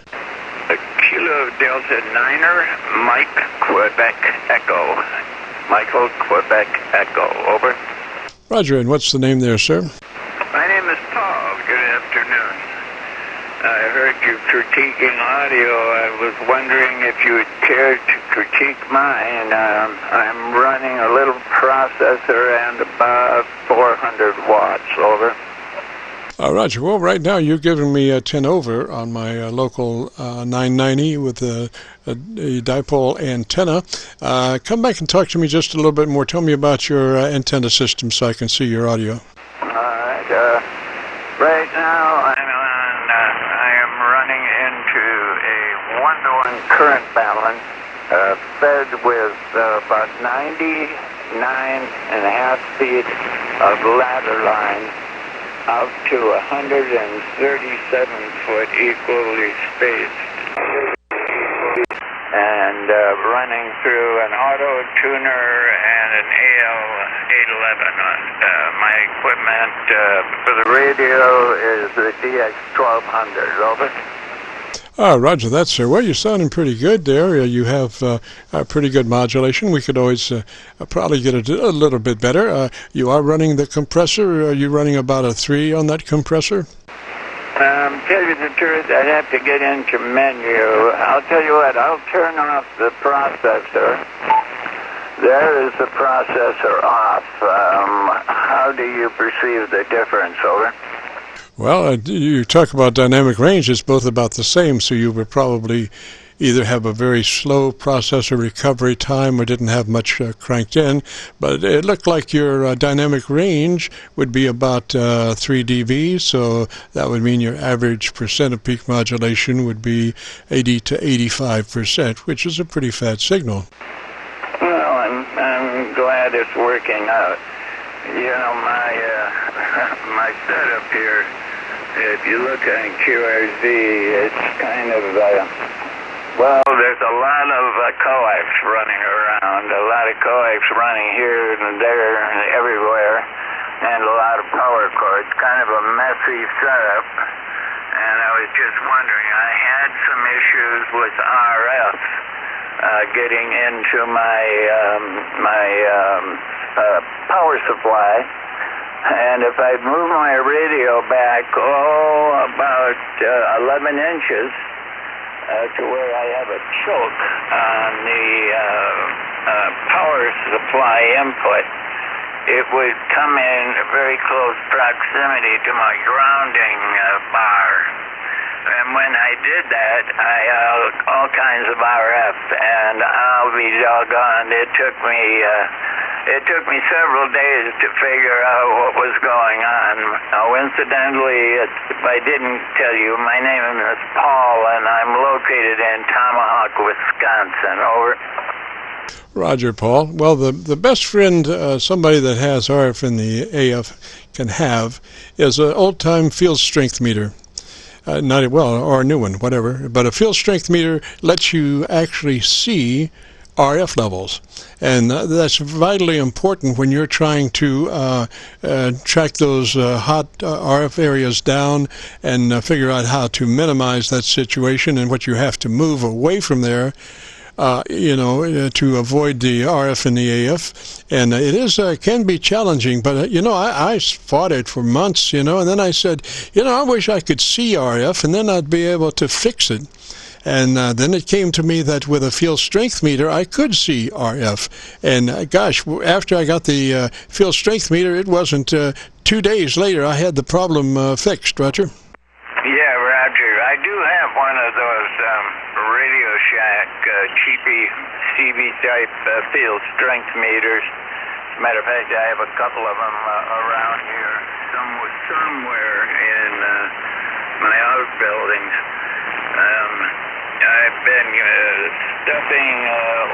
S7: Kilo Delta 9er, Mike Quebec Echo. Michael Quebec Echo, over.
S1: Roger, and what's the name there, sir?
S7: My name is Paul. Good afternoon. I heard you critiquing audio. I was wondering if you would care to critique mine. I'm running a little processor and about 400 watts, over.
S1: Roger. Well, right now you're giving me a 10 over on my local 990 with a dipole antenna. Come back and talk to me just a little bit more. Tell me about your antenna system so I can see your audio.
S7: All right. Right now I am running into a 1-to-1 current balance fed with about 99.5 feet of ladder line out to 137-foot equally spaced, and running through an auto tuner and an AL811 on my equipment. For the radio is the DX1200, over.
S1: Roger that, sir. Well, you're sounding pretty good there. You have pretty good modulation. We could always probably get it a little bit better. You are running the compressor. Are you running about a 3 on that compressor?
S7: Tell you the truth, I'd have to get into menu. I'll tell you what, I'll turn off the processor. There is the processor off. How do you perceive the difference, over?
S1: Well, you talk about dynamic range, it's both about the same, so you would probably either have a very slow processor recovery time or didn't have much cranked in, but it looked like your dynamic range would be about 3 dB, so that would mean your average percent of peak modulation would be 80 to 85%, which is a pretty fat signal.
S7: Well, I'm glad it's working out. You know, my setup here, if you look at QRZ, it's kind of, well, there's a lot of coax running around, a lot of coax running here and there and everywhere, and a lot of power cords, kind of a messy setup. And I was just wondering, I had some issues with RF getting into my power supply, and if I move my radio back about 11 inches to where I have a choke on the power supply input, it would come in very close proximity to my grounding bar. And when I did that, I all kinds of RF, and I'll be doggone, it took me several days to figure out what was going on. Now, incidentally, if I didn't tell you, my name is Paul, and I'm located in Tomahawk, Wisconsin. Over.
S1: Roger, Paul. Well, the best friend somebody that has RF in the AF can have is an old-time field strength meter. Or a new one, whatever. But a field strength meter lets you actually see RF levels, and that's vitally important when you're trying to track those hot RF areas down and figure out how to minimize that situation and what you have to move away from there. To avoid the RF and the AF, and it is can be challenging. But I fought it for months, and then I said, I wish I could see RF, and then I'd be able to fix it. And then it came to me that with a field strength meter, I could see RF. And gosh, after I got the field strength meter, it wasn't 2 days later I had the problem fixed. Roger.
S7: Yeah, Roger. I do have one of those Radio Shack cheapy CB type field strength meters. As a matter of fact, I have a couple of them around here, somewhere in my outbuildings. I've been stuffing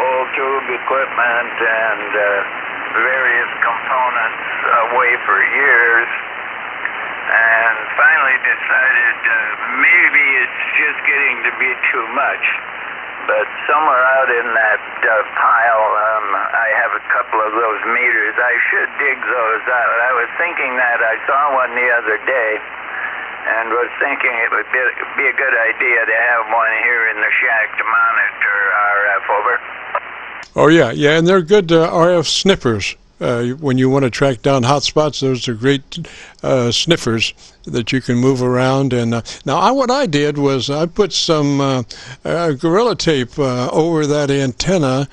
S7: old tube equipment and various components away for years, and finally decided maybe it's just getting to be too much. But somewhere out in that pile, I have a couple of those meters. I should dig those out. I was thinking that I saw one the other day, and was thinking it would be a good idea to have one here in the shack to monitor RF, over.
S1: Oh, yeah, and they're good RF sniffers. When you want to track down hot spots, those are great sniffers that you can move around. And now what I did was I put some Gorilla Tape over that antenna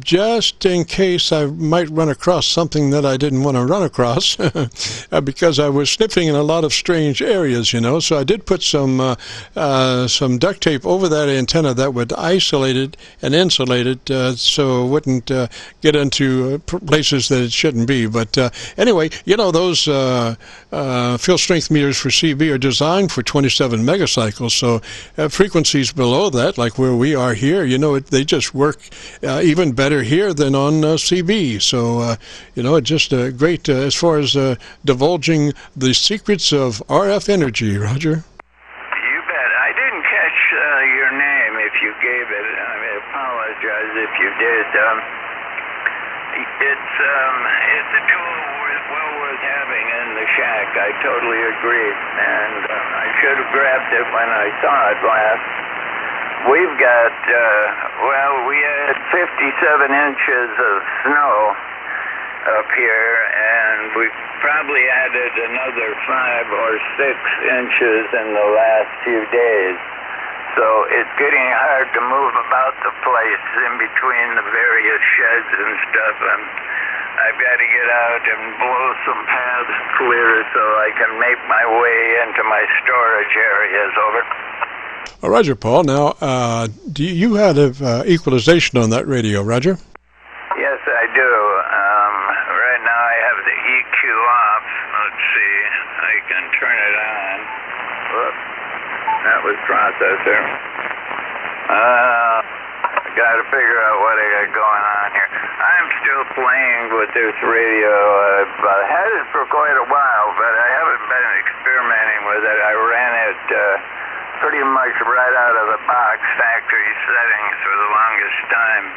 S1: just in case I might run across something that I didn't want to run across because I was sniffing in a lot of strange areas, So I did put some duct tape over that antenna that would isolate it and insulate it so it wouldn't get into places that it shouldn't be. But anyway, those field strength meters for CB are designed for 27 megacycles, so frequencies below that, like where we are here, they just work even better here than on CB. So, it's just great as far as divulging the secrets of RF energy, Roger.
S7: You bet. I didn't catch your name if you gave it. I apologize if you did. It's a tool well worth having in the shack. I totally agree. And I should have grabbed it when I saw it last. We've got, we had 57 inches of snow up here, and we probably added another 5 or 6 inches in the last few days. So it's getting hard to move about the place in between the various sheds and stuff. I've got to get out and blow some paths clear so I can make my way into my storage areas. Over.
S1: Roger, Paul. Now, do you had equalization on that radio, Roger?
S7: Yes, I do. Right now I have the EQ off. Let's see. I can turn it on. Whoops. That was processor. Got to figure out what I got going on here. I'm still playing with this radio. I've had it for quite a while, but I haven't been experimenting with it. I ran it pretty much right out of the box, factory settings for the longest time.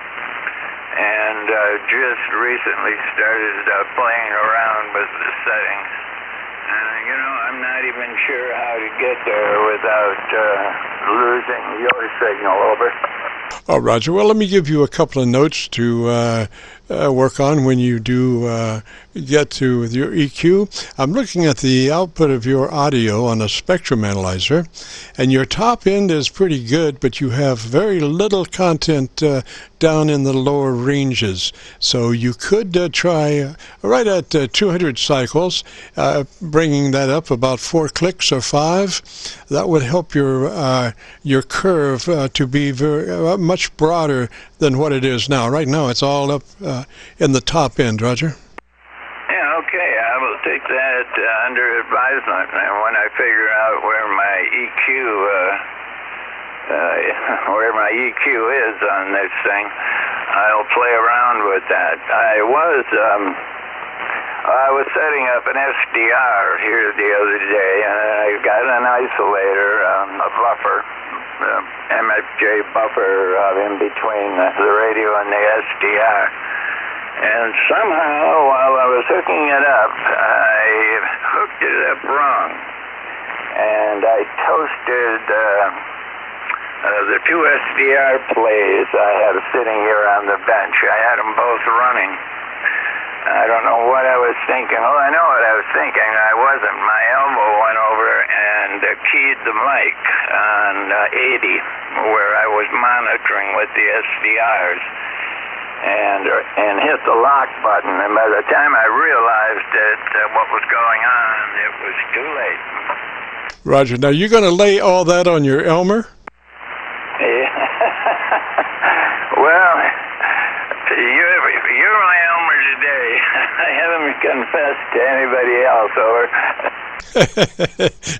S7: And just recently started playing around with the settings. I'm not even sure how to get there without losing your signal. Over.
S1: Oh, Roger. Well, let me give you a couple of notes to work on when you do get to your EQ. I'm looking at the output of your audio on a spectrum analyzer, and your top end is pretty good, but you have very little content down in the lower ranges. So you could try right at 200 cycles, bringing that up about 4 clicks or 5. That would help your curve to be very much broader than what it is now. Right now, it's all up in the top end, Roger.
S7: Yeah, okay. I will take that under advisement, and when I figure out where my EQ is on this thing, I'll play around with that. I was setting up an SDR here the other day, and I got an isolator, a buffer, MFJ buffer in between the radio and the SDR. And somehow, while I was hooking it up, I hooked it up wrong. And I toasted the 2 SDR plays I have sitting here on the bench. I had them both running. I don't know what I was thinking. Well, I know what I was thinking. I wasn't. My elbow went over and keyed the mic on 80, where I was monitoring with the SDRs, and hit the lock button. And by the time I realized what was going on, it was too late.
S1: Roger. Now, you're going to lay all that on your Elmer?
S7: Well, you're my Elmer today. I haven't confessed to anybody else, over.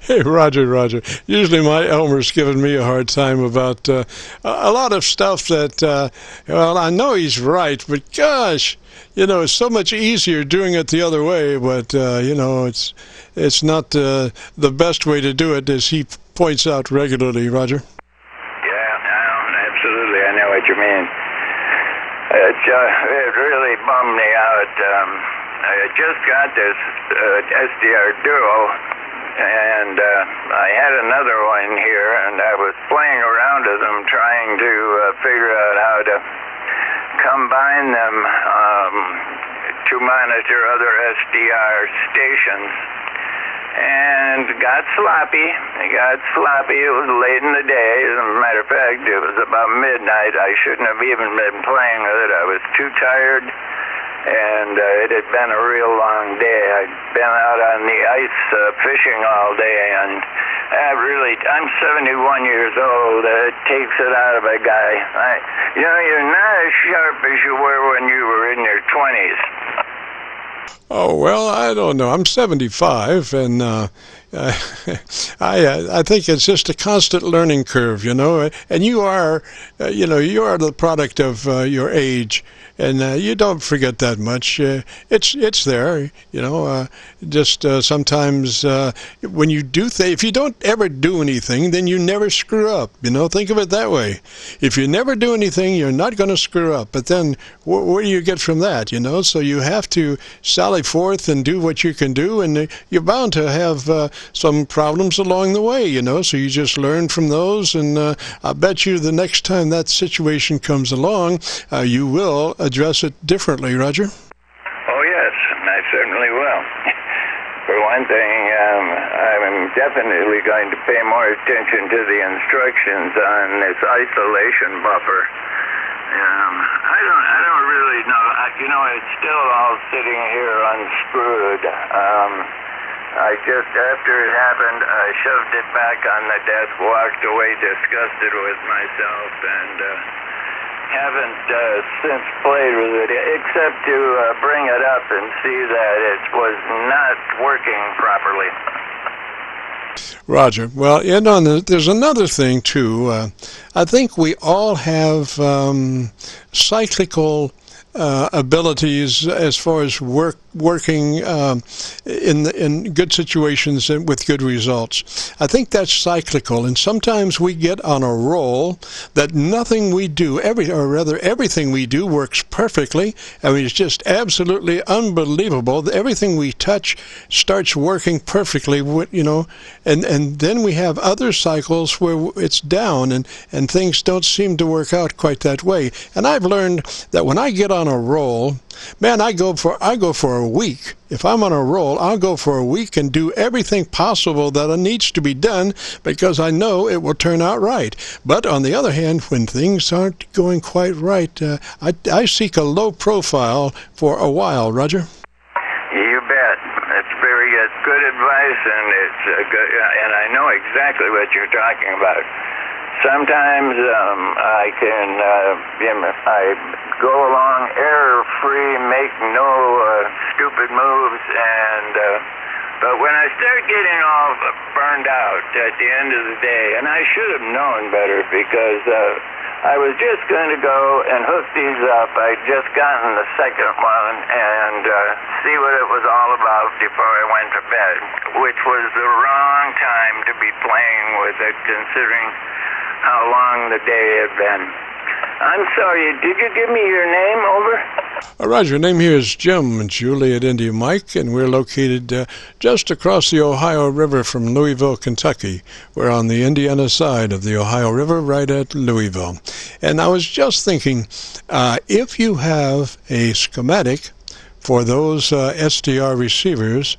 S1: Hey, Roger. Usually my Elmer's giving me a hard time about a lot of stuff that, I know he's right, but gosh, it's so much easier doing it the other way, but, it's not the best way to do it, as he points out regularly, Roger.
S7: Yeah, absolutely. I know what you mean. It really bummed me out. I just got this SDR Duo, and I had another one here, and I was playing around with them, trying to figure out how to combine them to monitor other SDR stations. And got sloppy. It was late in the day. As a matter of fact, it was about midnight. I shouldn't have even been playing with it. I was too tired, and it had been a real long day. I'd been out on the ice fishing all day, and I'm 71 years old. It takes it out of a guy. You're not as sharp as you were when you were in your 20s.
S1: Oh, well, I don't know. I'm 75, and I think it's just a constant learning curve, and you are, you are the product of your age. and you don't forget that much. It's there, you know. Just sometimes when you do if you don't ever do anything, then you never screw up. You know, think of it that way. If you never do anything, you're not going to screw up. But then where do you get from that? You know, so you have to sally forth and do what you can do, and you're bound to have some problems along the way. You know, so you just learn from those, and I bet you the next time that situation comes along, you will address it differently, Roger.
S7: Oh, yes, I certainly will. For one thing, I'm definitely going to pay more attention to the instructions on this isolation buffer. I don't really know. You know, it's still all sitting here unscrewed. I just, after it happened, I shoved it back on the desk, walked away disgusted with myself, and haven't since played with it, except to bring it up and see that it was not working properly.
S1: Roger. Well, and there's another thing, too. I think we all have cyclical abilities as far as working in good situations and with good results. I think that's cyclical, and sometimes we get on a roll that nothing we do, everything we do works perfectly. I mean, it's just absolutely unbelievable. Everything we touch starts working perfectly, you know, and then we have other cycles where it's down and things don't seem to work out quite that way. And I've learned that when I get on a roll, man, I go for a week. If I'm on a roll, I'll go for a week and do everything possible that needs to be done because I know it will turn out right. But on the other hand, when things aren't going quite right, I seek a low profile for a while, Roger.
S7: You bet. It's very good advice, and it's good, and I know exactly what you're talking about. Sometimes I can I go along error-free, make no stupid moves, and but when I start getting all burned out at the end of the day, and I should have known better because I was just going to go and hook these up. I'd just gotten the second one and see what it was all about before I went to bed, which was the wrong time to be playing with it, considering how long the day had been. I'm sorry, did you give me your name, over?
S1: Roger, your name here is Jim, Juliet India Mike, and we're located just across the Ohio River from Louisville, Kentucky. We're on the Indiana side of the Ohio River, right at Louisville. And I was just thinking, if you have a schematic for those SDR receivers,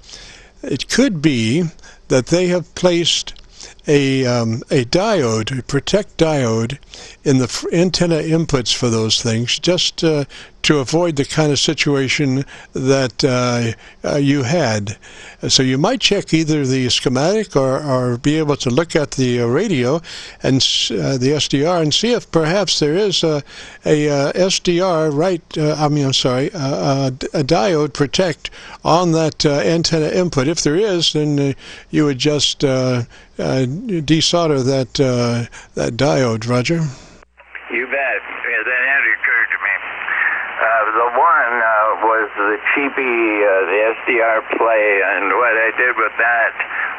S1: it could be that they have placed a diode, a protect diode, in the antenna inputs for those things, just to avoid the kind of situation that you had. So you might check either the schematic or be able to look at the radio and the SDR and see if perhaps there is a SDR a diode protect on that antenna input. If there is, then you would just desolder that diode, Roger.
S7: You bet. Yeah, that had occurred to me. The one was the cheapy, the SDR play, and what I did with that,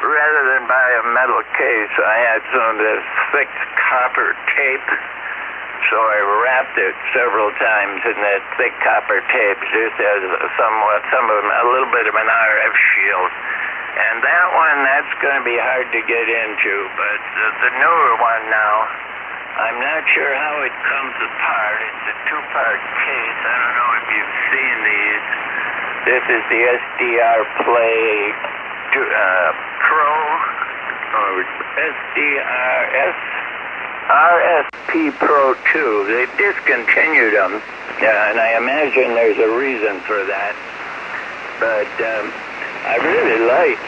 S7: rather than buy a metal case, I had some of this thick copper tape, so I wrapped it several times in that thick copper tape, just as a little bit of an RF shield. And that one, that's going to be hard to get into, but the newer one now, I'm not sure how it comes apart. It's a two-part case. I don't know if you've seen these. This is the SDR Play Pro, or SDRS, RSP Pro 2. They've discontinued them, and I imagine there's a reason for that. But I really liked,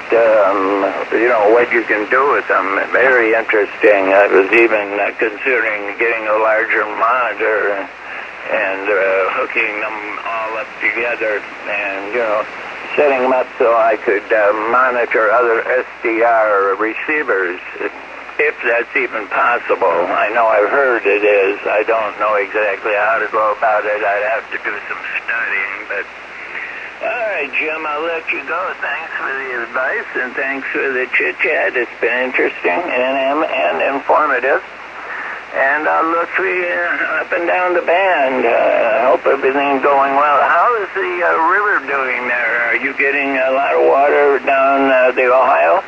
S7: what you can do with them. Very interesting. I was even considering getting a larger monitor and hooking them all up together and, setting them up so I could monitor other SDR receivers. if that's even possible. I know I've heard it is. I don't know exactly how to go about it. I'd have to do some studying, but all right, Jim, I'll let you go. Thanks for the advice and thanks for the chit-chat. It's been interesting and informative. And I'll look for you up and down the band. I hope everything's going well. How is the river doing there? Are you getting a lot of water down the Ohio?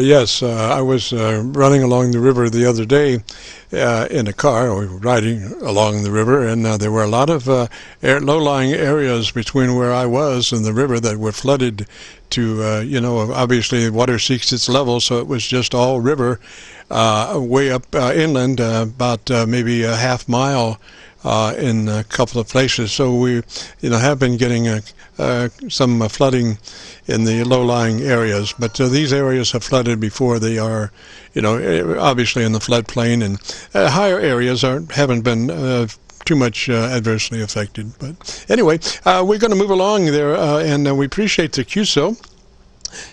S1: Yes, I was running along the river the other day in a car, or riding along the river, and there were a lot of low-lying areas between where I was and the river that were flooded to, obviously water seeks its level, so it was just all river way up inland, about maybe a half mile in a couple of places. So we, have been getting some flooding in the low-lying areas, but these areas have flooded before. They are, obviously in the floodplain, and higher areas haven't been too much adversely affected. But anyway, we're going to move along there, and we appreciate the QSO.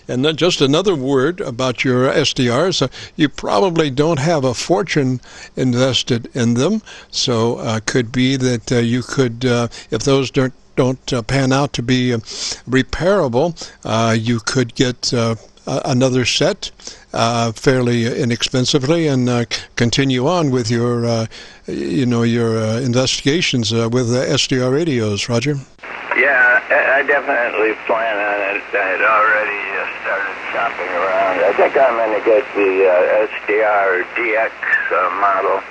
S1: And then just another word about your SDRs. You probably don't have a fortune invested in them, so could be that you could, if those don't pan out to be repairable, you could get another set fairly inexpensively and continue on with your investigations with SDR radios. Roger?
S7: Yeah, I definitely plan on it. I had already started shopping around. I think I'm going to get the SDR DX model.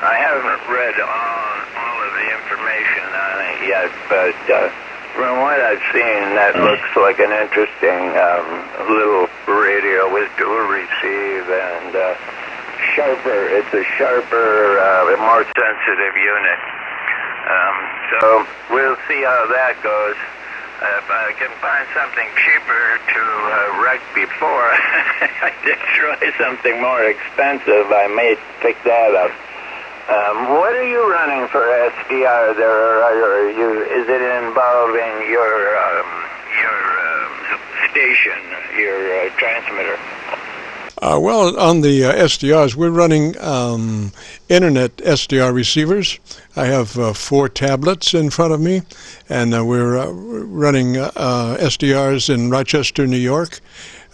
S7: I haven't read all of the information on it yet, but from what I've seen, that looks like an interesting little radio with dual receive and sharper. It's a sharper, more sensitive unit. So we'll see how that goes. If I can find something cheaper to wreck before I destroy something more expensive, I may pick that up. What are you running for SDR there? Is it involving your station, your transmitter?
S1: Well, on the SDRs, we're running internet SDR receivers. I have 4 tablets in front of me, and we're running SDRs in Rochester, New York,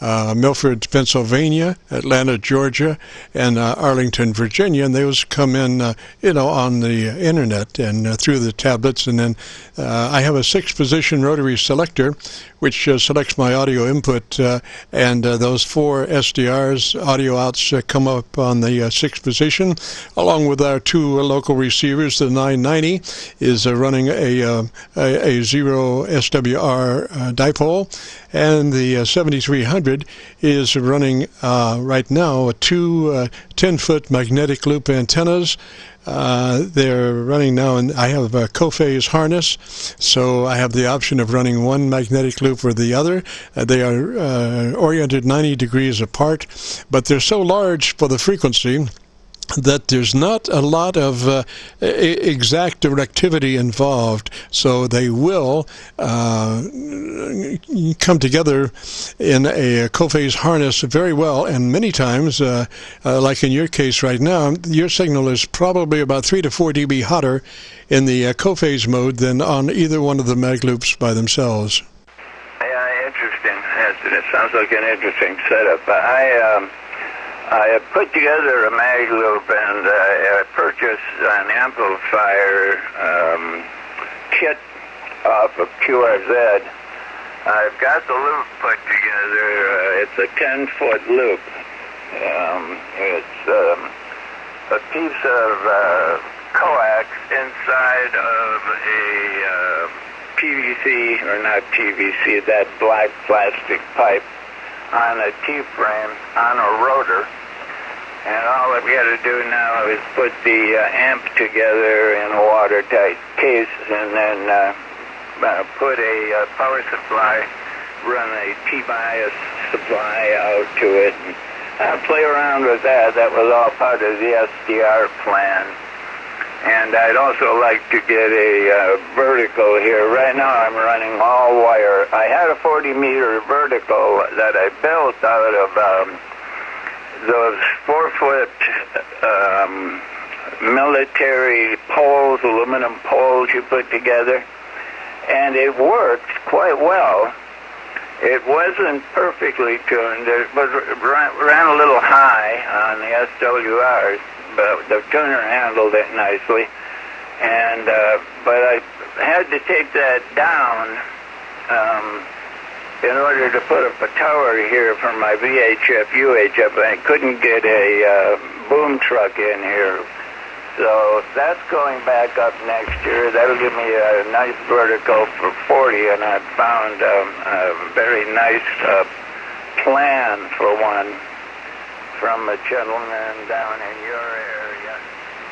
S1: Milford, Pennsylvania, Atlanta, Georgia, and Arlington, Virginia, and those come in, on the internet and through the tablets. And then I have a 6-position rotary selector, which selects my audio input, and those 4 SDRs audio outs come up on the 6th position, along with our 2 local receivers. The 990 is running a 0 SWR dipole, and the 7300 is running right now 2 10-foot magnetic loop antennas. They're running now, and I have a co-phase harness, so I have the option of running one magnetic loop or the other. They are oriented 90 degrees apart, but they're so large for the frequency that there's not a lot of exact directivity involved, so they will come together in a co-phase harness very well, and many times, like in your case right now, your signal is probably about 3 to 4 dB hotter in the co-phase mode than on either one of the mag loops by themselves.
S7: Yeah, interesting. It sounds like an interesting setup. I put together a mag loop, and I purchased an amplifier kit off of QRZ. I've got the loop put together. It's a 10-foot loop. It's a piece of coax inside of a PVC, or not PVC, that black plastic pipe on a T-frame on a rotor. And all I've got to do now is put the amp together in a watertight case, and then put a power supply, run a T-bias supply out to it, and play around with that. That was all part of the SDR plan. And I'd also like to get a vertical here. Right now I'm running all wire. I had a 40-meter vertical that I built out of those 4-foot military poles, aluminum poles you put together, and it worked quite well. It wasn't perfectly tuned. It ran a little high on the SWRs, but the tuner handled it nicely. And but I had to take that down in order to put up a tower here for my VHF, UHF. I couldn't get a boom truck in here. So that's going back up next year. That'll give me a nice vertical for 40, and I found a very nice plan for one from a gentleman down in your area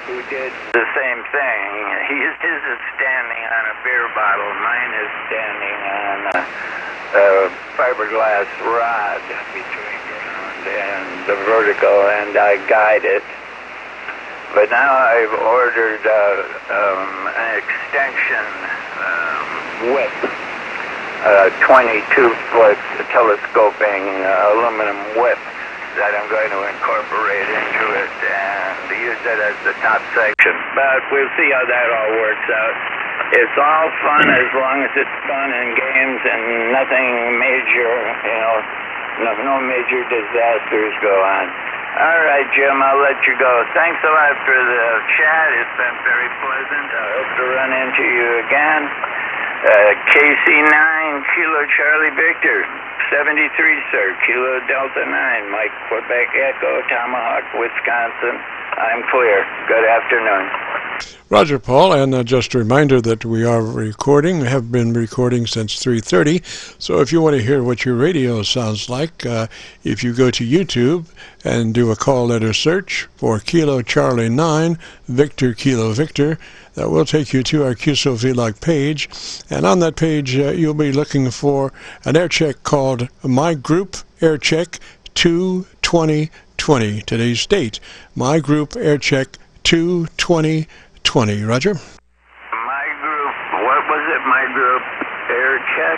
S7: who did the same thing. His is standing on a beer bottle. Mine is standing on a fiberglass rod between ground and the vertical, and I guide it. But now I've ordered an extension whip, 22-foot telescoping aluminum whip that I'm going to incorporate into it and use it as the top section. But we'll see how that all works out. It's all fun as long as it's fun and games and nothing major, no major disasters go on. All right, Jim, I'll let you go. Thanks a lot for the chat. It's been very pleasant. I hope to run into you again. KC9, Kilo Charlie Victor, 73, sir, Kilo Delta 9, Mike, Quebec Echo, Tomahawk, Wisconsin. I'm clear. Good afternoon.
S1: Roger, Paul, and just a reminder that we have been recording since 3:30, so if you want to hear what your radio sounds like, if you go to YouTube and do a call letter search for Kilo Charlie 9, Victor Kilo Victor, that will take you to our QSO-VLOG page, and on that page you'll be looking for an Aircheck called My Group Aircheck 2-2020, today's date, My Group Aircheck 2-2020. Roger?
S7: My group, what was it? My group Aircheck?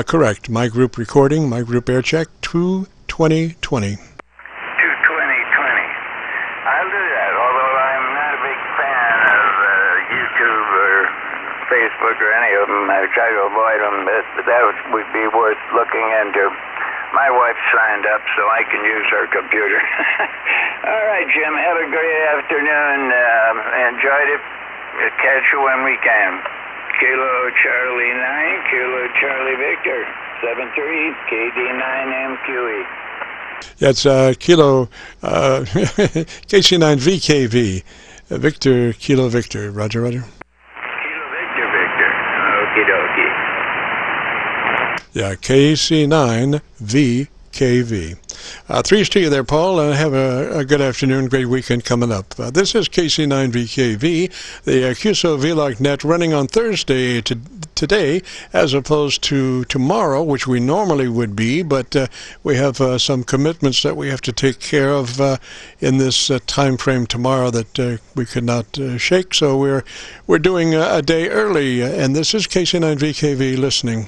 S1: Correct. My group recording, My Group Aircheck 2-2020.
S7: 2-2020. I'll do that, although I'm not a big fan of YouTube or Facebook or any of them. I try to avoid them, but that would be worth looking into. My wife signed up so I can use her computer. All right, Jim, have a great afternoon. Enjoyed it. Catch you when we can. Kilo Charlie 9, Kilo Charlie Victor, 73, KD9MQE.
S1: That's Kilo KC9VKV, Victor Kilo Victor. Roger, Roger.
S7: Kilo Victor Victor. Okie dokie.
S1: Yeah, KC9VKV. Threes to you there, Paul. Have a good afternoon, great weekend coming up. This is KC9VKV, the QSO-VLOG net running on Thursday today as opposed to tomorrow, which we normally would be, but we have some commitments that we have to take care of in this time frame tomorrow that we could not shake, so we're doing a day early, and this is KC9VKV listening.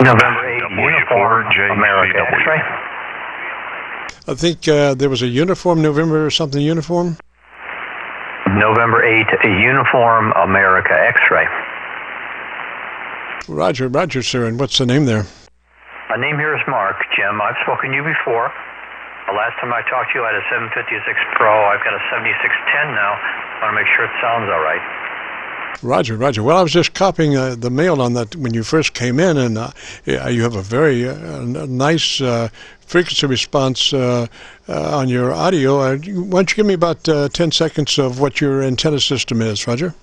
S8: November 8, Uniform, America X-ray.
S1: I think there was a uniform, November something uniform?
S8: November 8, Uniform, America X-ray.
S1: Roger, Roger, sir. And what's the name there?
S8: My name here is Mark, Jim. I've spoken to you before. The last time I talked to you, I had a 756 Pro. I've got a 7610 now. I want to make sure it sounds all right.
S1: Roger, Roger. Well, I was just copying the mail on that when you first came in, and you have a very nice frequency response on your audio. Why don't you give me about 10 seconds of what your antenna system is, Roger?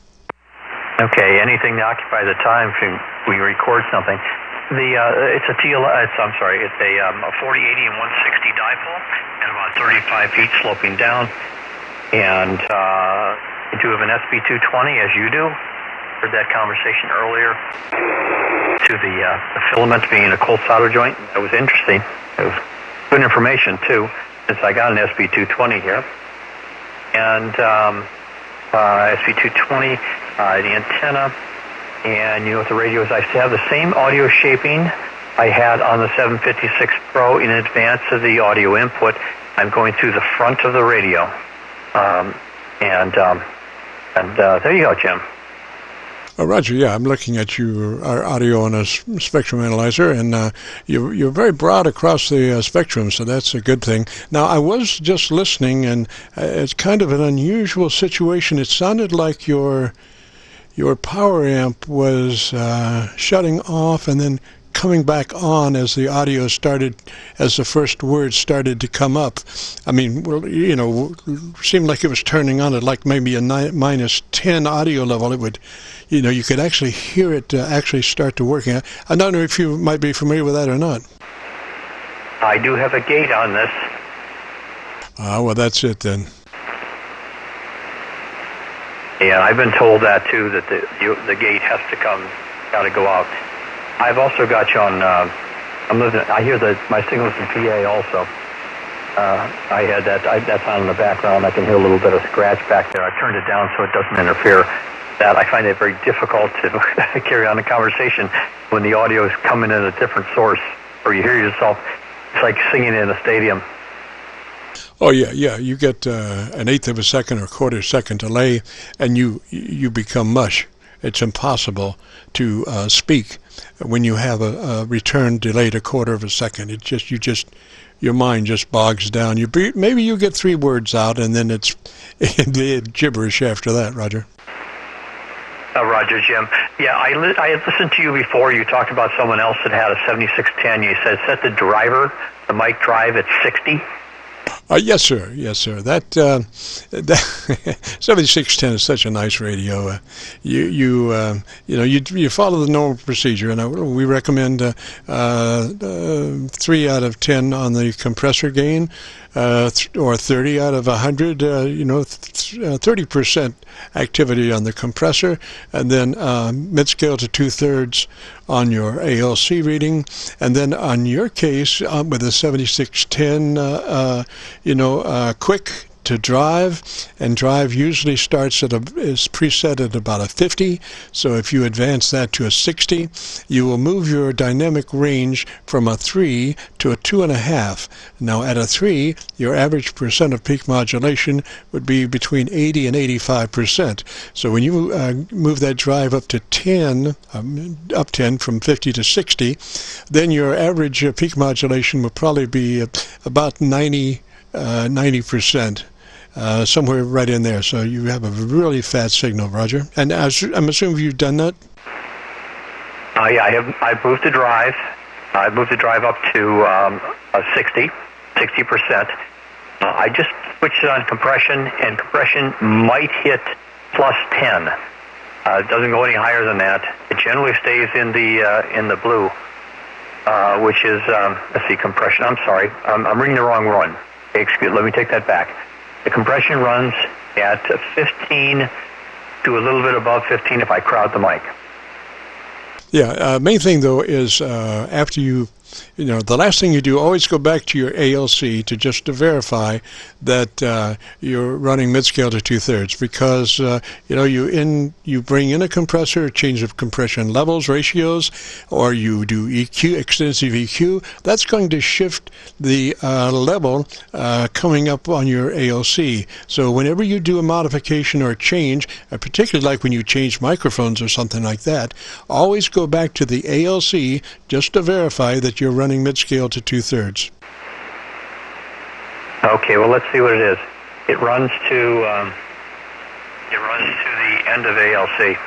S8: Okay, anything to occupy the time if we record something. It's a 4080 and 160 dipole, and about 35 feet sloping down, and I do have an SB220, as you do. Heard that conversation earlier. To the filament being a cold solder joint. That was interesting. It was good information, too, since I got an SB220 here. And SB220, the antenna, and you know what the radio is. I have the same audio shaping I had on the 756 Pro in advance of the audio input. I'm going through the front of the radio. There you go, Jim.
S1: Oh, Roger, yeah, I'm looking at our audio on a spectrum analyzer, and you're very broad across the spectrum, so that's a good thing. Now, I was just listening, and it's kind of an unusual situation. It sounded like your power amp was shutting off and then coming back on as the audio started, as the first words started to come up. I mean, well, you know, seemed like it was turning on at like maybe a -10 audio level. It would, you know, you could actually hear it actually start to work. I don't know if you might be familiar with that or not.
S8: I do have a gate on this.
S1: Well, that's it then.
S8: Yeah, I've been told that too, that the gate has to got to go out. I've also got you on. I hear that my signal's in PA also. I had that's on in the background. I can hear a little bit of scratch back there. I turned it down so it doesn't interfere. That I find it very difficult to carry on a conversation when the audio is coming in a different source, or you hear yourself. It's like singing in a stadium.
S1: Oh yeah. You get an eighth of a second or quarter second delay, and you become mush. It's impossible to speak when you have a return delayed a quarter of a second. Your mind just bogs down. Maybe you get 3 words out, and then it's gibberish after that. Roger.
S8: Roger, Jim. Yeah, I had listened to you before. You talked about someone else that had a 7610. You said set the mic drive at 60.
S1: Yes, sir. That 7610 is such a nice radio. You follow the normal procedure, and we recommend 3 out of 10 on the compressor gain, or 30 out of 100. 30% activity on the compressor, and then mid-scale to 2/3 on your ALC reading, and then on your case with a 7610, quick to drive, and drive usually starts is preset at about a 50. So if you advance that to a 60, you will move your dynamic range from a 3 to a 2.5. Now at a 3, your average percent of peak modulation would be between 80 and 85%. So when you move that drive up to 10, up 10 from 50 to 60, then your average peak modulation will probably be about 90%. Somewhere right in there. So you have a really fat signal, Roger. And I'm assuming you've done that?
S8: Yeah, I've moved the drive. I've moved the drive up to 60%. I just switched it on compression, and compression might hit +10. It doesn't go any higher than that. It generally stays in the blue, which is let's see, compression. I'm sorry, I'm reading the wrong one. Let me take that back. The compression runs at 15 to a little bit above 15 if I crowd the mic.
S1: Yeah, main thing though is after the last thing you do, always go back to your ALC to verify that you're running mid-scale to 2/3, because you bring in a compressor, change of compression levels, ratios, or you do EQ, extensive EQ. That's going to shift the level coming up on your ALC. So whenever you do a modification or a change, particularly like when you change microphones or something like that, always go back to the ALC just to verify that you're running mid-scale to 2/3.
S8: Okay, well, let's see what it is. It runs to the end of ALC.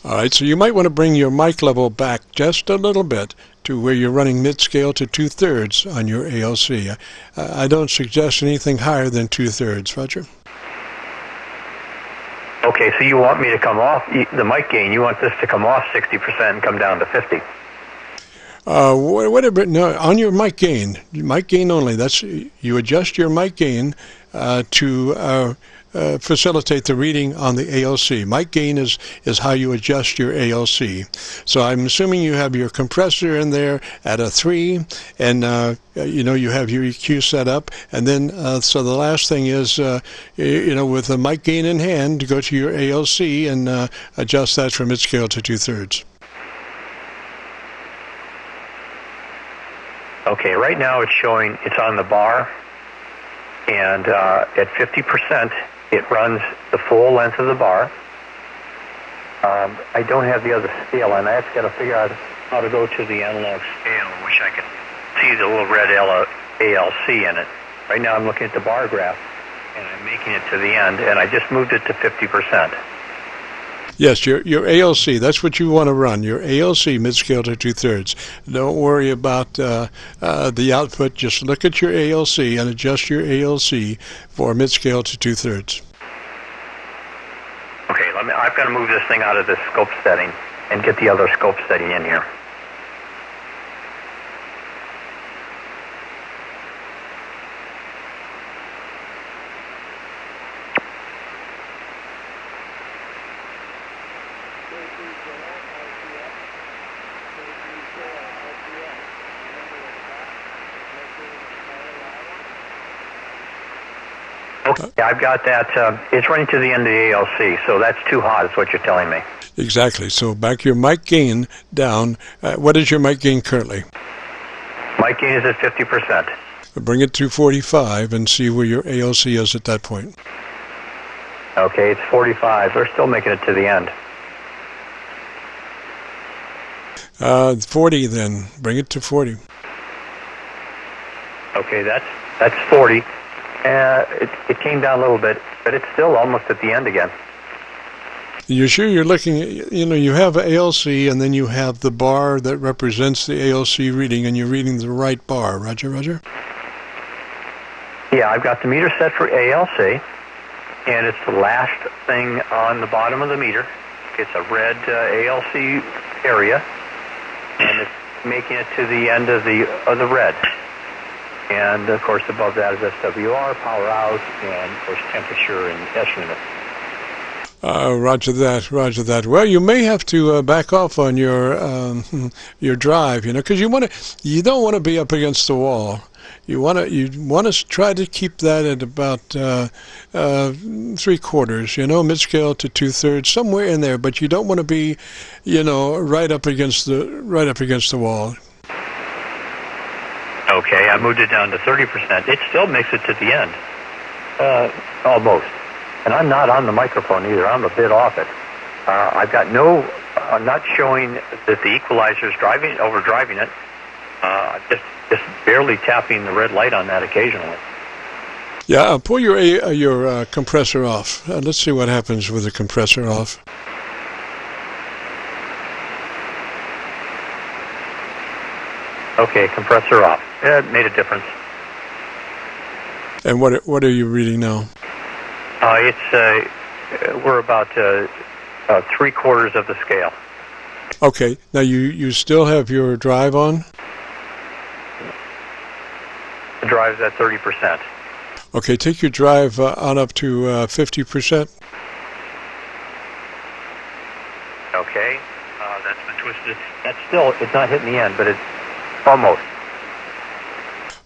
S1: All right, so you might want to bring your mic level back just a little bit to where you're running mid-scale to 2/3 on your ALC. I don't suggest anything higher than 2/3, Roger.
S8: Okay, so you want me to come off the mic gain. You want this to come off 60% and come down to 50.
S1: Whatever. No, on your mic gain only. That's, you adjust your mic gain to facilitate the reading on the ALC. Mic gain is how you adjust your ALC. So I'm assuming you have your compressor in there at a 3, and you have your EQ set up, and then so the last thing is with the mic gain in hand, to go to your ALC and adjust that from mid-scale to 2/3.
S8: Okay, right now it's showing, it's on the bar, and at 50%, it runs the full length of the bar. I don't have the other scale, and I've got to figure out how to go to the analog scale, which I can see the little red ALC in it. Right now I'm looking at the bar graph, and I'm making it to the end, and I just moved it to 50%.
S1: Yes, your ALC, that's what you want to run, your ALC mid-scale to 2/3. Don't worry about the output. Just look at your ALC and adjust your ALC for mid-scale to 2/3.
S8: Okay, I've got to move this thing out of this scope setting and get the other scope setting in here. Okay, I've got that. It's running to the end of the ALC, so that's too hot, is what you're telling me.
S1: Exactly. So back your mic gain down. What is your mic gain currently?
S8: Mic gain is at 50%.
S1: Bring it to 45 and see where your ALC is at that point.
S8: Okay, it's 45. We're still making it to the end.
S1: 40 then. Bring it to 40.
S8: Okay, that's 40. It came down a little bit, but it's still almost at the end again.
S1: You're sure you're looking at, you have ALC and then you have the bar that represents the ALC reading, and you're reading the right bar. Roger, Roger?
S8: Yeah, I've got the meter set for ALC, and it's the last thing on the bottom of the meter. It's a red ALC area, and it's making it to the end of the red. And, of course, above that is SWR, power out, and, of course, temperature and S unit.
S1: Roger that, Roger that. Well, you may have to back off on your drive, because you don't want to be up against the wall. You want to try to keep that at about 3/4, mid-scale to 2/3, somewhere in there. But you don't want to be, right up against the wall.
S8: Okay, I moved it down to 30%. It still makes it to the end, almost. And I'm not on the microphone either. I'm a bit off it. I've got I'm not showing that the equalizer is overdriving it. Just barely tapping the red light on that occasionally.
S1: Yeah, pull your compressor off. Let's see what happens with the compressor off.
S8: Okay, compressor off. It made a difference.
S1: And what are you reading now?
S8: We're about 3/4 of the scale.
S1: Okay. Now you still have your drive on?
S8: The drive's at 30%.
S1: Okay, take your drive on up to 50%.
S8: Okay, that's been twisted. That's still, it's not hitting the end, but it's almost.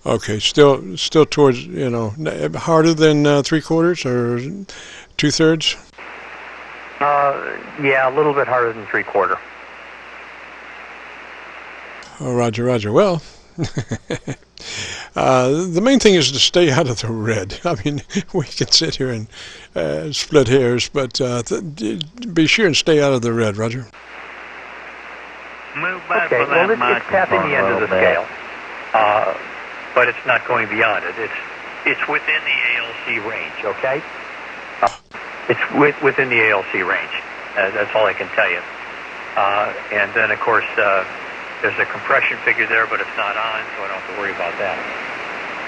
S1: Okay, still towards, harder than 3/4 or 2/3?
S8: Yeah, a little bit harder than 3/4.
S1: Oh, Roger, Roger. Well, the main thing is to stay out of the red. I mean, we can sit here and split hairs, but be sure and stay out of the red, Roger.
S7: Move back
S8: Okay,
S7: for that
S8: well, it's tapping the end of the scale, but it's not going beyond it. It's within the ALC range, okay? It's within the ALC range. That's all I can tell you. And then, of course, there's a compression figure there, but it's not on, so I don't have to worry about that.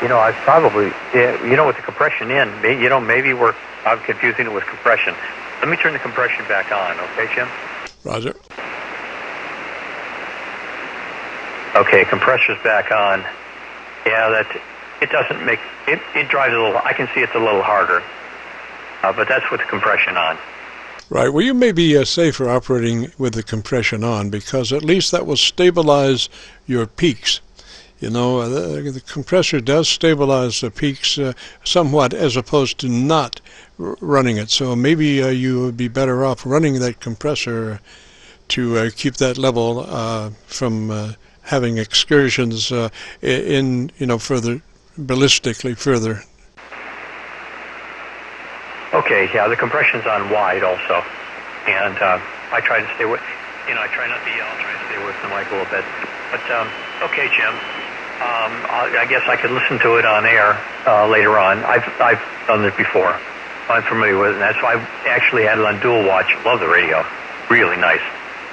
S8: I probably, with the compression in, maybe I'm confusing it with compression. Let me turn the compression back on, okay, Jim?
S1: Roger.
S8: Okay, compressor's back on. Yeah, it doesn't make, it drives a little, I can see it's a little harder, but that's with the compression on.
S1: Right. Well, you may be safer operating with the compression on, because at least that will stabilize your peaks. The compressor does stabilize the peaks somewhat, as opposed to not running it. So maybe you would be better off running that compressor to keep that level from having excursions in, further, ballistically further.
S8: Okay, yeah, the compression's on wide also, and I try to stay with, I try not to yell, try to stay away from the mic a little bit. But okay, Jim, I guess I could listen to it on air later on. I've done this before. I'm familiar with it, and that's why I actually had it on dual watch. Love the radio, really nice.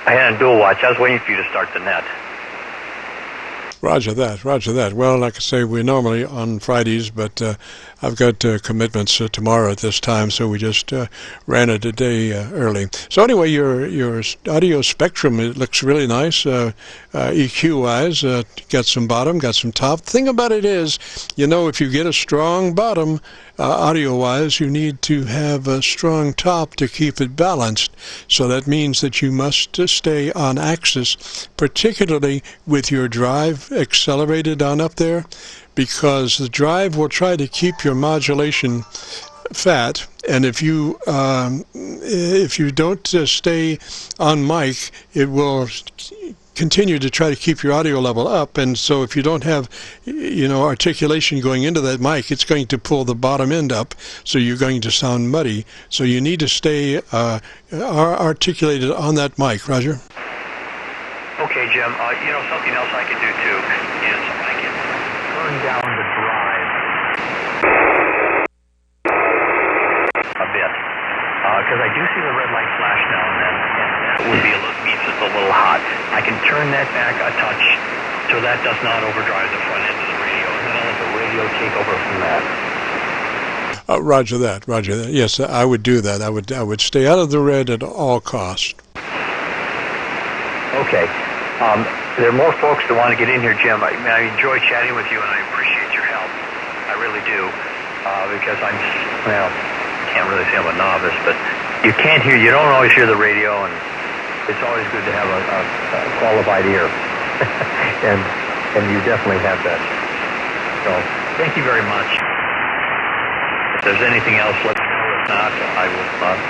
S8: I had it on dual watch. I was waiting for you to start the net.
S1: Roger that. Well, like I say, we're normally on Fridays, but I've got commitments tomorrow at this time, so we just ran it a day early. So anyway, your audio spectrum, it looks really nice, EQ-wise. Got some bottom, got some top. The thing about it is, if you get a strong bottom, audio-wise, you need to have a strong top to keep it balanced. So that means that you must stay on axis, particularly with your drive accelerated on up there, because the drive will try to keep your modulation fat, and if you don't stay on mic, it will continue to try to keep your audio level up. And so if you don't have articulation going into that mic, it's going to pull the bottom end up, so you're going to sound muddy. So you need to stay articulated on that mic. Roger.
S8: Okay, Jim, something else I can do too is I can turn down the drive a bit, because I do see the red light flash now and then, and that would means it's a little hot. I can turn that back a touch so that does not overdrive the front end of the radio, and then I'll let the radio take over from that.
S1: Roger that. Yes, I would do that. I would stay out of the red at all costs.
S8: Okay. There are more folks that want to get in here, Jim. I enjoy chatting with you, and I appreciate your help. I really do, because I can't really say I'm a novice, but you don't always hear the radio, and it's always good to have a qualified ear, and you definitely have that. So thank you very much. If there's anything else, let me know. If not, I will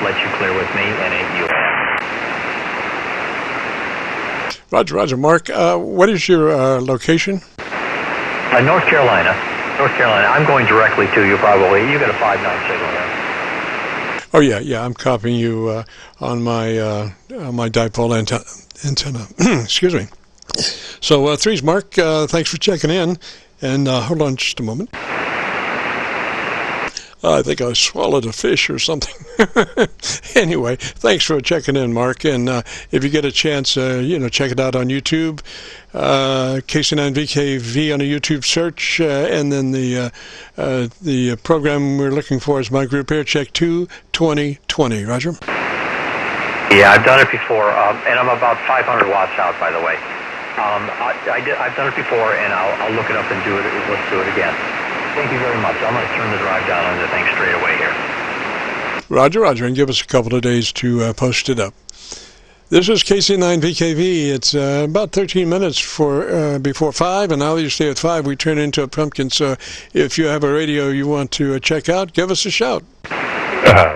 S8: let you clear with me, and you have.
S1: Roger. Mark, what is your location?
S8: North Carolina. I'm going directly to you, probably. You got a 5.9 signal there.
S1: Oh, yeah. I'm copying you on my dipole antenna. Excuse me. So, threes, Mark, thanks for checking in. And hold on just a moment. I think I swallowed a fish or something. Anyway, thanks for checking in, Mark. And if you get a chance, check it out on YouTube. KC9VKV on a YouTube search. And then the program we're looking for is my group Aircheck 2020. Roger?
S8: Yeah, I've done it before. And I'm about 500 watts out, by the way. I've done it before, and I'll look it up and do it. Let's do it again. Thank you very much. I'm going to turn the drive down on the thing straight away here.
S1: Roger, and give us a couple of days to post it up. This is KC9VKV. It's about 13 minutes before 5, and obviously at 5 we turn into a pumpkin. So if you have a radio you want to check out, give us a shout.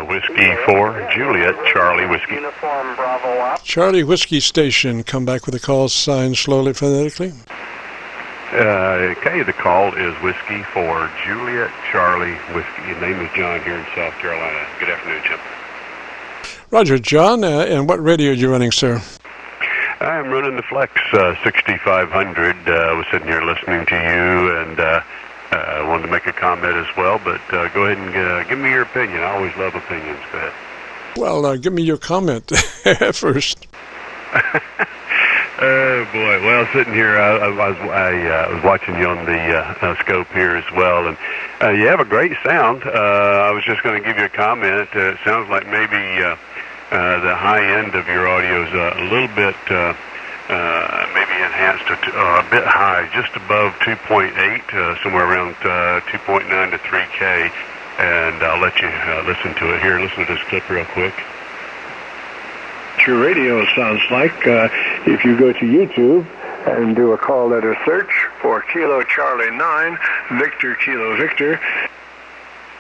S9: Whiskey 4, Juliet, Charlie Whiskey.
S3: Uniform Bravo up.
S1: Charlie Whiskey Station. Come back with a call sign slowly, phonetically.
S9: Okay, the call is Whiskey 4, Juliet, Charlie Whiskey. His name is John here in South Carolina. Good afternoon, Jim.
S1: Roger, John. And what radio are you running, sir?
S9: I'm running the Flex 6500. I was sitting here listening to you, and wanted to make a comment as well, but go ahead and give me your opinion. I always love opinions. Go ahead.
S1: Well, give me your comment first.
S9: Oh boy! Well, sitting here, I was watching you on the scope here as well, and you have a great sound. I was just going to give you a comment. It sounds like maybe the high end of your audio is a little bit maybe enhanced a bit high, just above 2.8, somewhere around 2.9 to 3K. And I'll let you listen to it here. Listen to this clip real quick.
S2: Your radio sounds like if you go to YouTube and do a call letter search for Kilo Charlie 9, Victor Kilo Victor.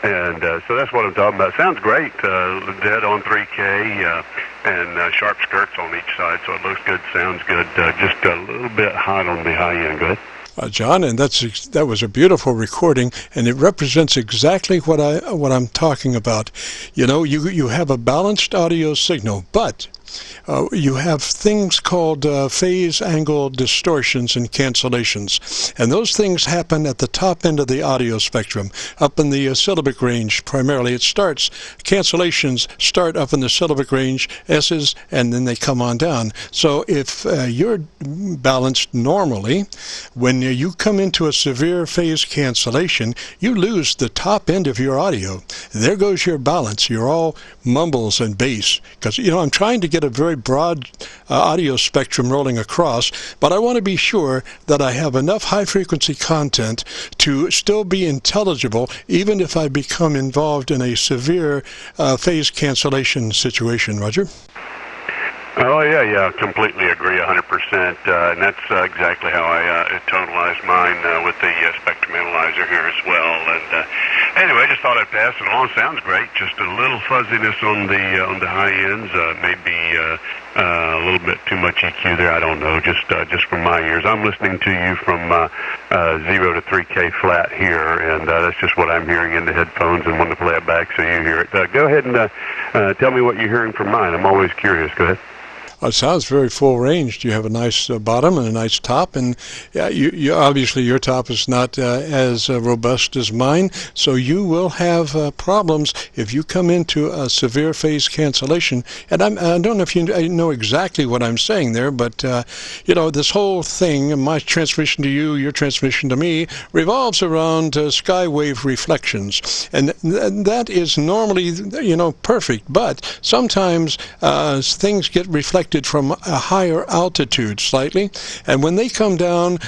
S9: And so that's what I'm talking about. Sounds great. Dead on 3K. and sharp skirts on each side, so it looks good, sounds good. Just a little bit hot on the high end. Go ahead.
S1: John, and that was a beautiful recording, and it represents exactly what I'm talking about. You know, you have a balanced audio signal, but you have things called phase angle distortions and cancellations, and those things happen at the top end of the audio spectrum, up in the syllabic range primarily. Cancellations start up in the syllabic range, S's, and then they come on down. So if you're balanced normally, when you come into a severe phase cancellation, you lose the top end of your audio. There goes your balance. You're all mumbles and bass, because, you know, I'm trying to get a very broad audio spectrum rolling across, but I want to be sure that I have enough high-frequency content to still be intelligible, even if I become involved in a severe phase cancellation situation. Roger?
S9: Oh, yeah, completely agree, 100%. And that's exactly how I tonalized mine with the spectrum analyzer here as well. And anyway, I just thought I'd pass it along. Sounds great. Just a little fuzziness on the high ends, maybe a little bit too much EQ there. I don't know. Just from my ears. I'm listening to you from 0 to 3K flat here, and that's just what I'm hearing in the headphones, and want to play it back so you hear it. Go ahead and tell me what you're hearing from mine. I'm always curious. Go ahead.
S1: It sounds very full ranged. You have a nice bottom and a nice top, and you obviously your top is not as robust as mine, so you will have problems if you come into a severe phase cancellation. And I don't know if you know exactly what I'm saying there, but you know, this whole thing, my transmission to you, your transmission to me, revolves around skywave reflections, and that is normally, you know, perfect. But sometimes things get reflected from a higher altitude slightly, and when they come down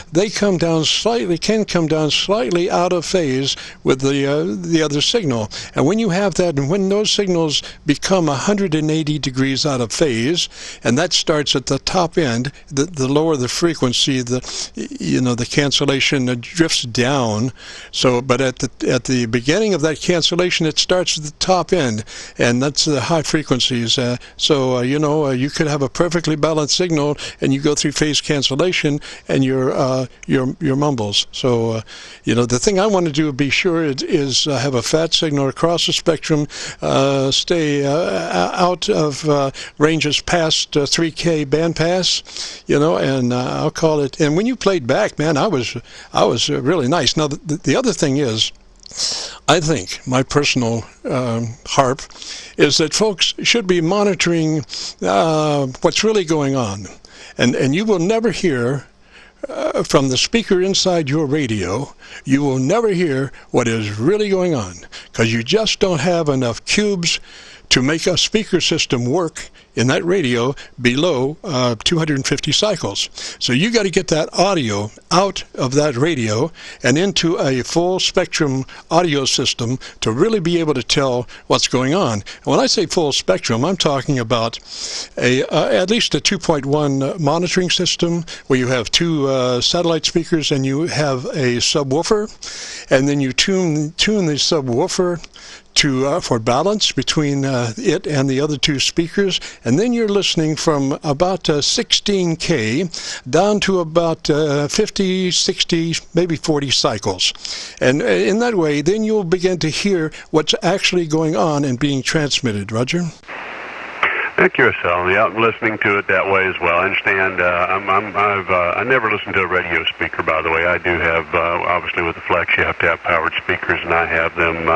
S1: slightly, can come down slightly out of phase with the other signal. And when you have that, and when those signals become 180 degrees out of phase, and that starts at the top end, the lower the frequency, the cancellation drifts down. So, but at the beginning of that cancellation, it starts at the top end, and that's the high frequencies. So you know, you could have a perfectly balanced signal, and you go through phase cancellation, and your mumbles. So you know, the thing I want to do, be sure, is have a fat signal across the spectrum, stay out of ranges past 3K bandpass, you know, and I'll call it. And when you played back, man, I was really nice. Now the other thing is, I think my personal harp is that folks should be monitoring what's really going on, and you will never hear from the speaker inside your radio, you will never hear what is really going on, because you just don't have enough cubes to make a speaker system work in that radio below 250 cycles. So you got to get that audio out of that radio and into a full spectrum audio system to really be able to tell what's going on. And when I say full spectrum, I'm talking about at least a 2.1 monitoring system where you have two satellite speakers and you have a subwoofer, and then you tune the subwoofer for balance between it and the other two speakers, and then you're listening from about 16K down to about 50, 60, maybe 40 cycles. And in that way, then you'll begin to hear what's actually going on and being transmitted. Roger?
S9: Thank you, QSO. Yeah, I'm listening to it that way as well. I understand. I never listened to a radio speaker, by the way. I do have, obviously with the Flex, you have to have powered speakers, and I have them.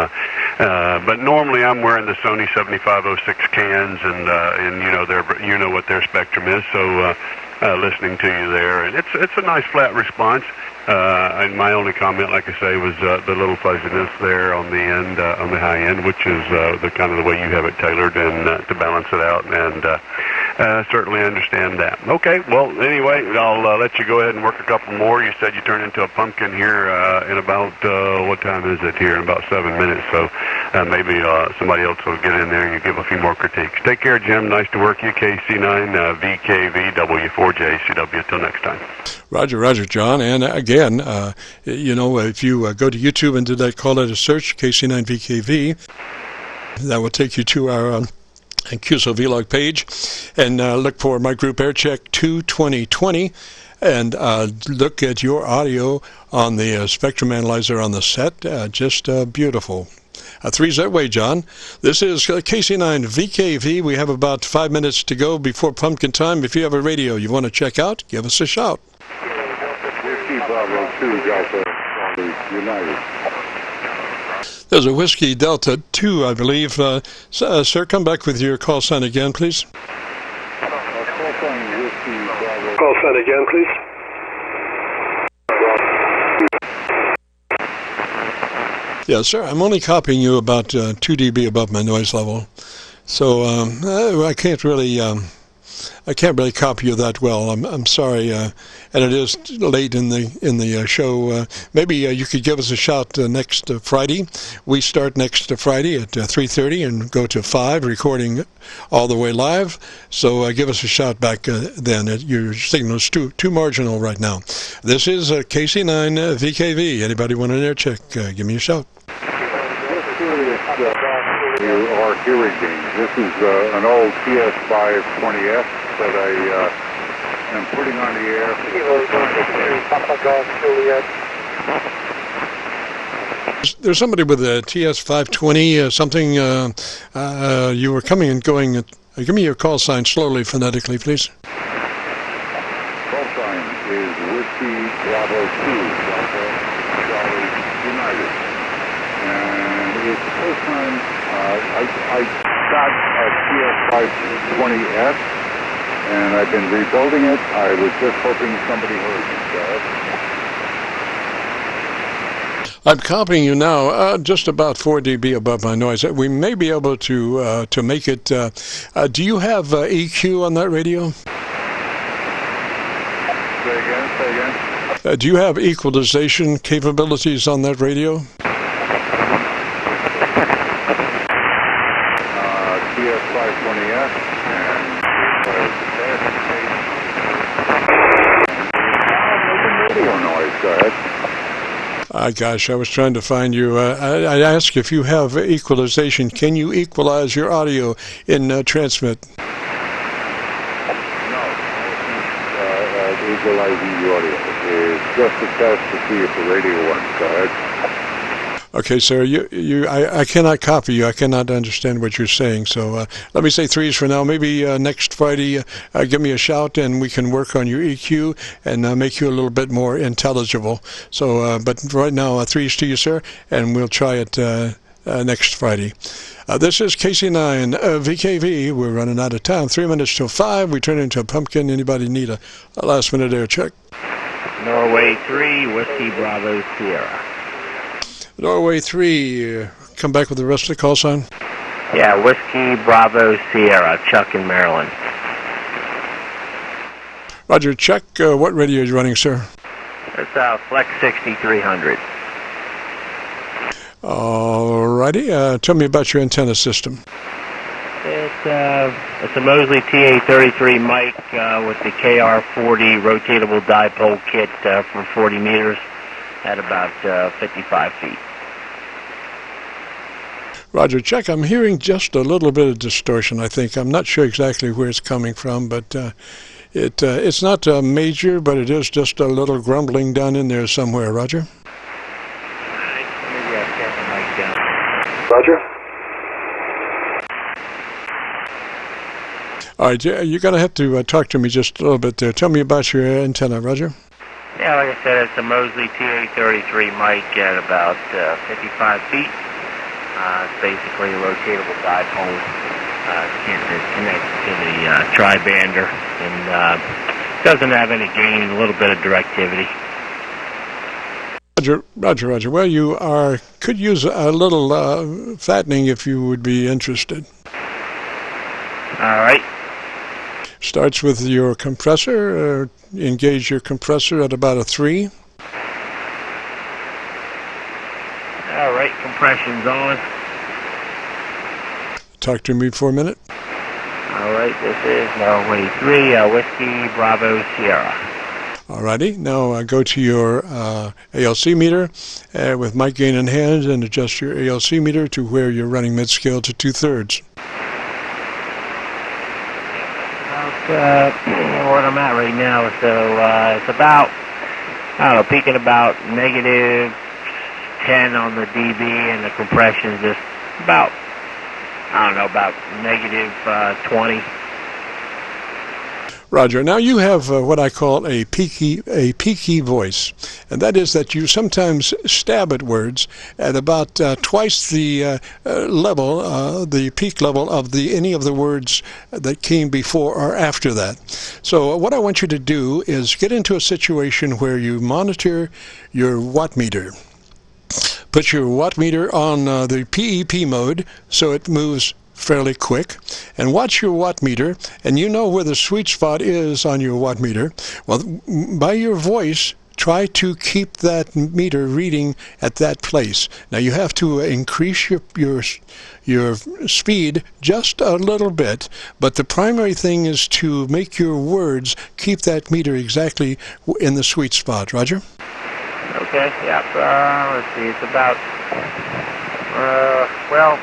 S9: But normally I'm wearing the Sony 7506 cans, and you know what their spectrum is. So listening to you there, and it's a nice flat response. And my only comment, like I say, was the little fuzziness there on the end, on the high end, which is the kind of the way you have it tailored and to balance it out. And certainly understand that. Okay, well, anyway, I'll let you go ahead and work a couple more. You said you turned into a pumpkin here in about, what time is it here? In about 7 minutes. So maybe somebody else will get in there and you give a few more critiques. Take care, Jim. Nice to work you. KC9VKV, W4JCW. Till next time.
S1: Roger, John. And again, if you go to YouTube and call it a search, KC9VKV, that will take you to our and QSO-VLOG page, and look for my group Aircheck 22020, and look at your audio on the spectrum analyzer on the set. Just beautiful. 3's that way, John. This is KC9VKV. We have about 5 minutes to go before pumpkin time. If you have a radio you want to check out, give us a shout.
S10: Whiskey Bravo 2 Delta United.
S1: There's a Whiskey Delta 2, I believe. Sir, come back with your call sign again, please.
S2: Call sign again, please.
S1: Yeah, sir, I'm only copying you about 2 dB above my noise level, so I can't really copy you that well. I'm sorry, and it is late in the show. Maybe you could give us a shout next Friday. We start next Friday at 3:30 and go to 5, recording all the way live. So give us a shout back then. Your signal is too marginal right now. This is KC9VKV. Anybody want an air check? Give me a shout.
S10: You are hearing gains. This is an old TS520S that I am putting on the air.
S1: There's somebody with a TS520 something. You were coming and going. Give me your call sign slowly, phonetically, please.
S10: Call sign is Whiskey Bravo 2 Delta Charlie United. And it's the first time I got a TS520S, and I've been rebuilding it. I was just hoping somebody heard me.
S1: I'm copying you now, just about 4 dB above my noise. We may be able to make it. Do you have EQ on that radio?
S10: Say again.
S1: Do you have equalization capabilities on that radio?
S10: TS520S and radio noise. Go ahead.
S1: Gosh, I was trying to find you. I asked if you have equalization. Can you equalize your audio in transmit?
S10: No, equalizing the audio. It's just a test to see if the radio works. Go ahead.
S1: Okay, sir. I cannot copy you. I cannot understand what you're saying. So let me say 3's for now. Maybe next Friday, give me a shout, and we can work on your EQ and make you a little bit more intelligible. So, but right now, 3's to you, sir, and we'll try it next Friday. This is KC9VKV. We're running out of time. 3 minutes till 5. We turn into a pumpkin. Anybody need a last-minute air check?
S11: Norway 3, Whiskey Bravo Sierra.
S1: Norway 3, come back with the rest of the call sign.
S11: Yeah, Whiskey Bravo Sierra, Chuck in Maryland.
S1: Roger, Chuck. What radio are you running, sir?
S11: It's Flex 6300.
S1: All righty. Tell me about your antenna system.
S11: It's a Mosley TA33 mic with the KR40 rotatable dipole kit for 40 meters at about 55 feet.
S1: Roger, Chuck, I'm hearing just a little bit of distortion, I think. I'm not sure exactly where it's coming from, but it's not major, but it is just a little grumbling down in there somewhere. Roger?
S11: Maybe I'll turn the mic down.
S2: Roger.
S1: All right, you're going to have to talk to me just a little bit there. Tell me about your antenna, Roger.
S11: Yeah, like I said, it's a Mosley TA33 mic at about 55 feet. It's basically a rotatable dipole kit that connects to the tri-bander and doesn't have any gain, a little bit of directivity.
S1: Roger. Well, you could use a little fattening if you would be interested.
S11: All right.
S1: Starts with your compressor. Engage your compressor at about a 3.
S11: All right, compression's on.
S1: Talk to me for a minute.
S11: All right, this is Norway 3, Whiskey Bravo Sierra.
S1: All righty. Now go to your ALC meter with mic gain in hand and adjust your ALC meter to where you're running mid-scale to 2/3.
S11: what I'm at right now. So it's about, I don't know, peaking about negative 10 on the dB, and the compression is just about, I don't know, about negative 20.
S1: Roger. Now you have what I call a peaky voice, and that is that you sometimes stab at words at about twice the level, the peak level of any of the words that came before or after that. So what I want you to do is get into a situation where you monitor your watt meter. Put your watt meter on the PEP mode so it moves fairly quick, and watch your watt meter, and you know where the sweet spot is on your watt meter. Well, by your voice, try to keep that meter reading at that place. Now you have to increase your speed just a little bit, but the primary thing is to make your words keep that meter exactly in the sweet spot. Roger?
S11: Okay, yep, let's see, it's about, well,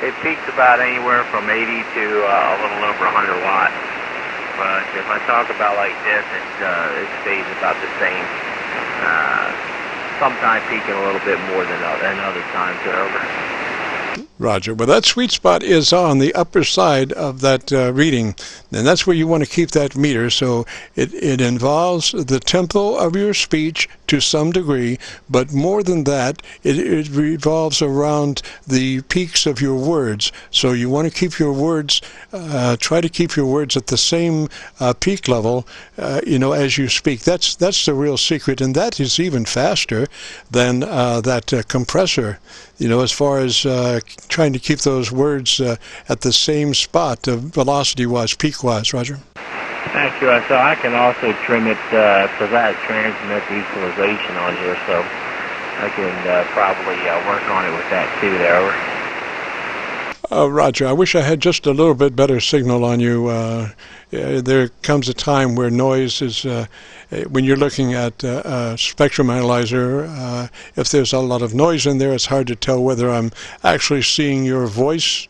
S11: it peaks about anywhere from 80 to a little over 100 watts. But if I talk about like this, it stays about the same. Sometimes peaking a little bit more than other times. Over.
S1: Roger. Well, that sweet spot is on the upper side of that reading, and that's where you want to keep that meter. So it involves the tempo of your speech to some degree, but more than that, it revolves around the peaks of your words. So you want to keep your words, try to keep your words at the same peak level, as you speak. That's the real secret, and that is even faster than that compressor. As far as trying to keep those words at the same spot, velocity-wise, peak-wise, Roger?
S11: Thank you. So I can also trim it, because I transmit the equalization on here, so I can probably work on it with that too there.
S1: Roger, I wish I had just a little bit better signal on you. There comes a time where noise is, when you're looking at a spectrum analyzer, if there's a lot of noise in there, it's hard to tell whether I'm actually seeing your voice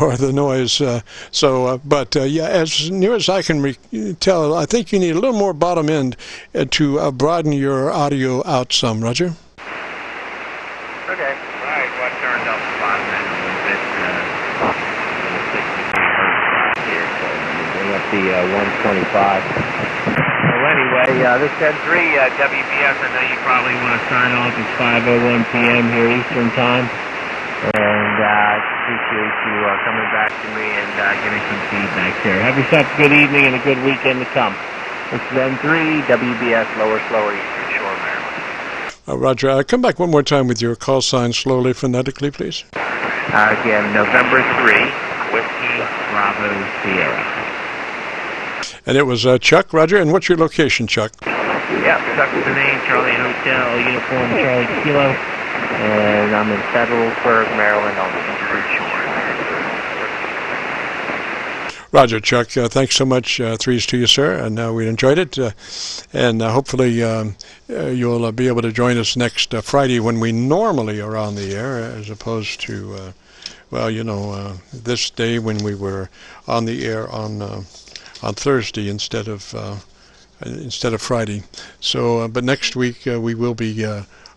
S1: or the noise. But as near as I can tell, I think you need a little more bottom end to broaden your audio out some, Roger?
S11: Okay. All right, well, I turned up the bottom end a little bit. 63 hertz here, so bring up the 125. Well, anyway, this is THRU, WBS. I know you probably want to sign off. It's 5:01 p.m. here Eastern Time. And I appreciate you coming back to me and giving some feedback there. Have yourself a good evening and a good weekend to come. This is N3, WBS, Lower Slower, Eastern Shore, Maryland.
S1: Roger, come back one more time with your call sign slowly, phonetically, please.
S11: Again, November 3, Whiskey, Bravo, Sierra.
S1: And it was Chuck, Roger. And what's your location, Chuck?
S11: Yep, Chuck is the name, Charlie Hotel, Uniform Charlie Kilo. And I'm in Federalsburg, Maryland, on the Eastern Shore.
S1: Roger, Chuck. Thanks so much. Threes to you, sir. And we enjoyed it. And hopefully you'll be able to join us next Friday when we normally are on the air, as opposed to, this day when we were on the air on Thursday instead of Friday. So, but next week we will be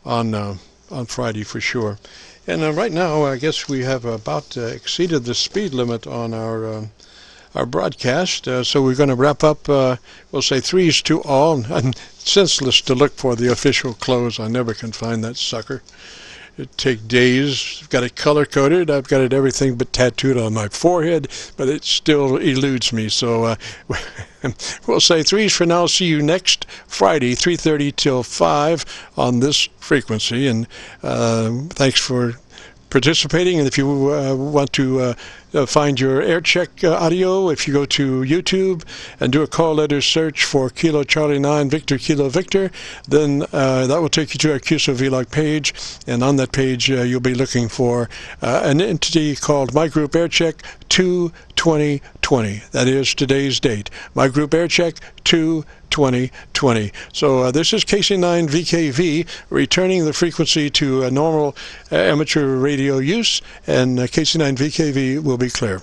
S1: on Friday for sure. And right now, I guess we have about exceeded the speed limit on our broadcast. So we're going to wrap up. We'll say threes to all. I'm senseless to look for the official close. I never can find that sucker. It take days. I've got it color-coded. I've got it everything but tattooed on my forehead, but it still eludes me. So we'll say threes for now. See you next Friday, 3:30 till 5 on this frequency. And thanks for participating. And if you want to find your Aircheck audio, if you go to YouTube and do a call letter search for Kilo Charlie 9 Victor Kilo Victor, then that will take you to our QSO-VLOG page, and on that page you'll be looking for an entity called My Group Aircheck 2-2020. That is today's date. My Group Aircheck 2-2020. So this is KC9VKV returning the frequency to a normal amateur radio use, and KC9VKV will be clear.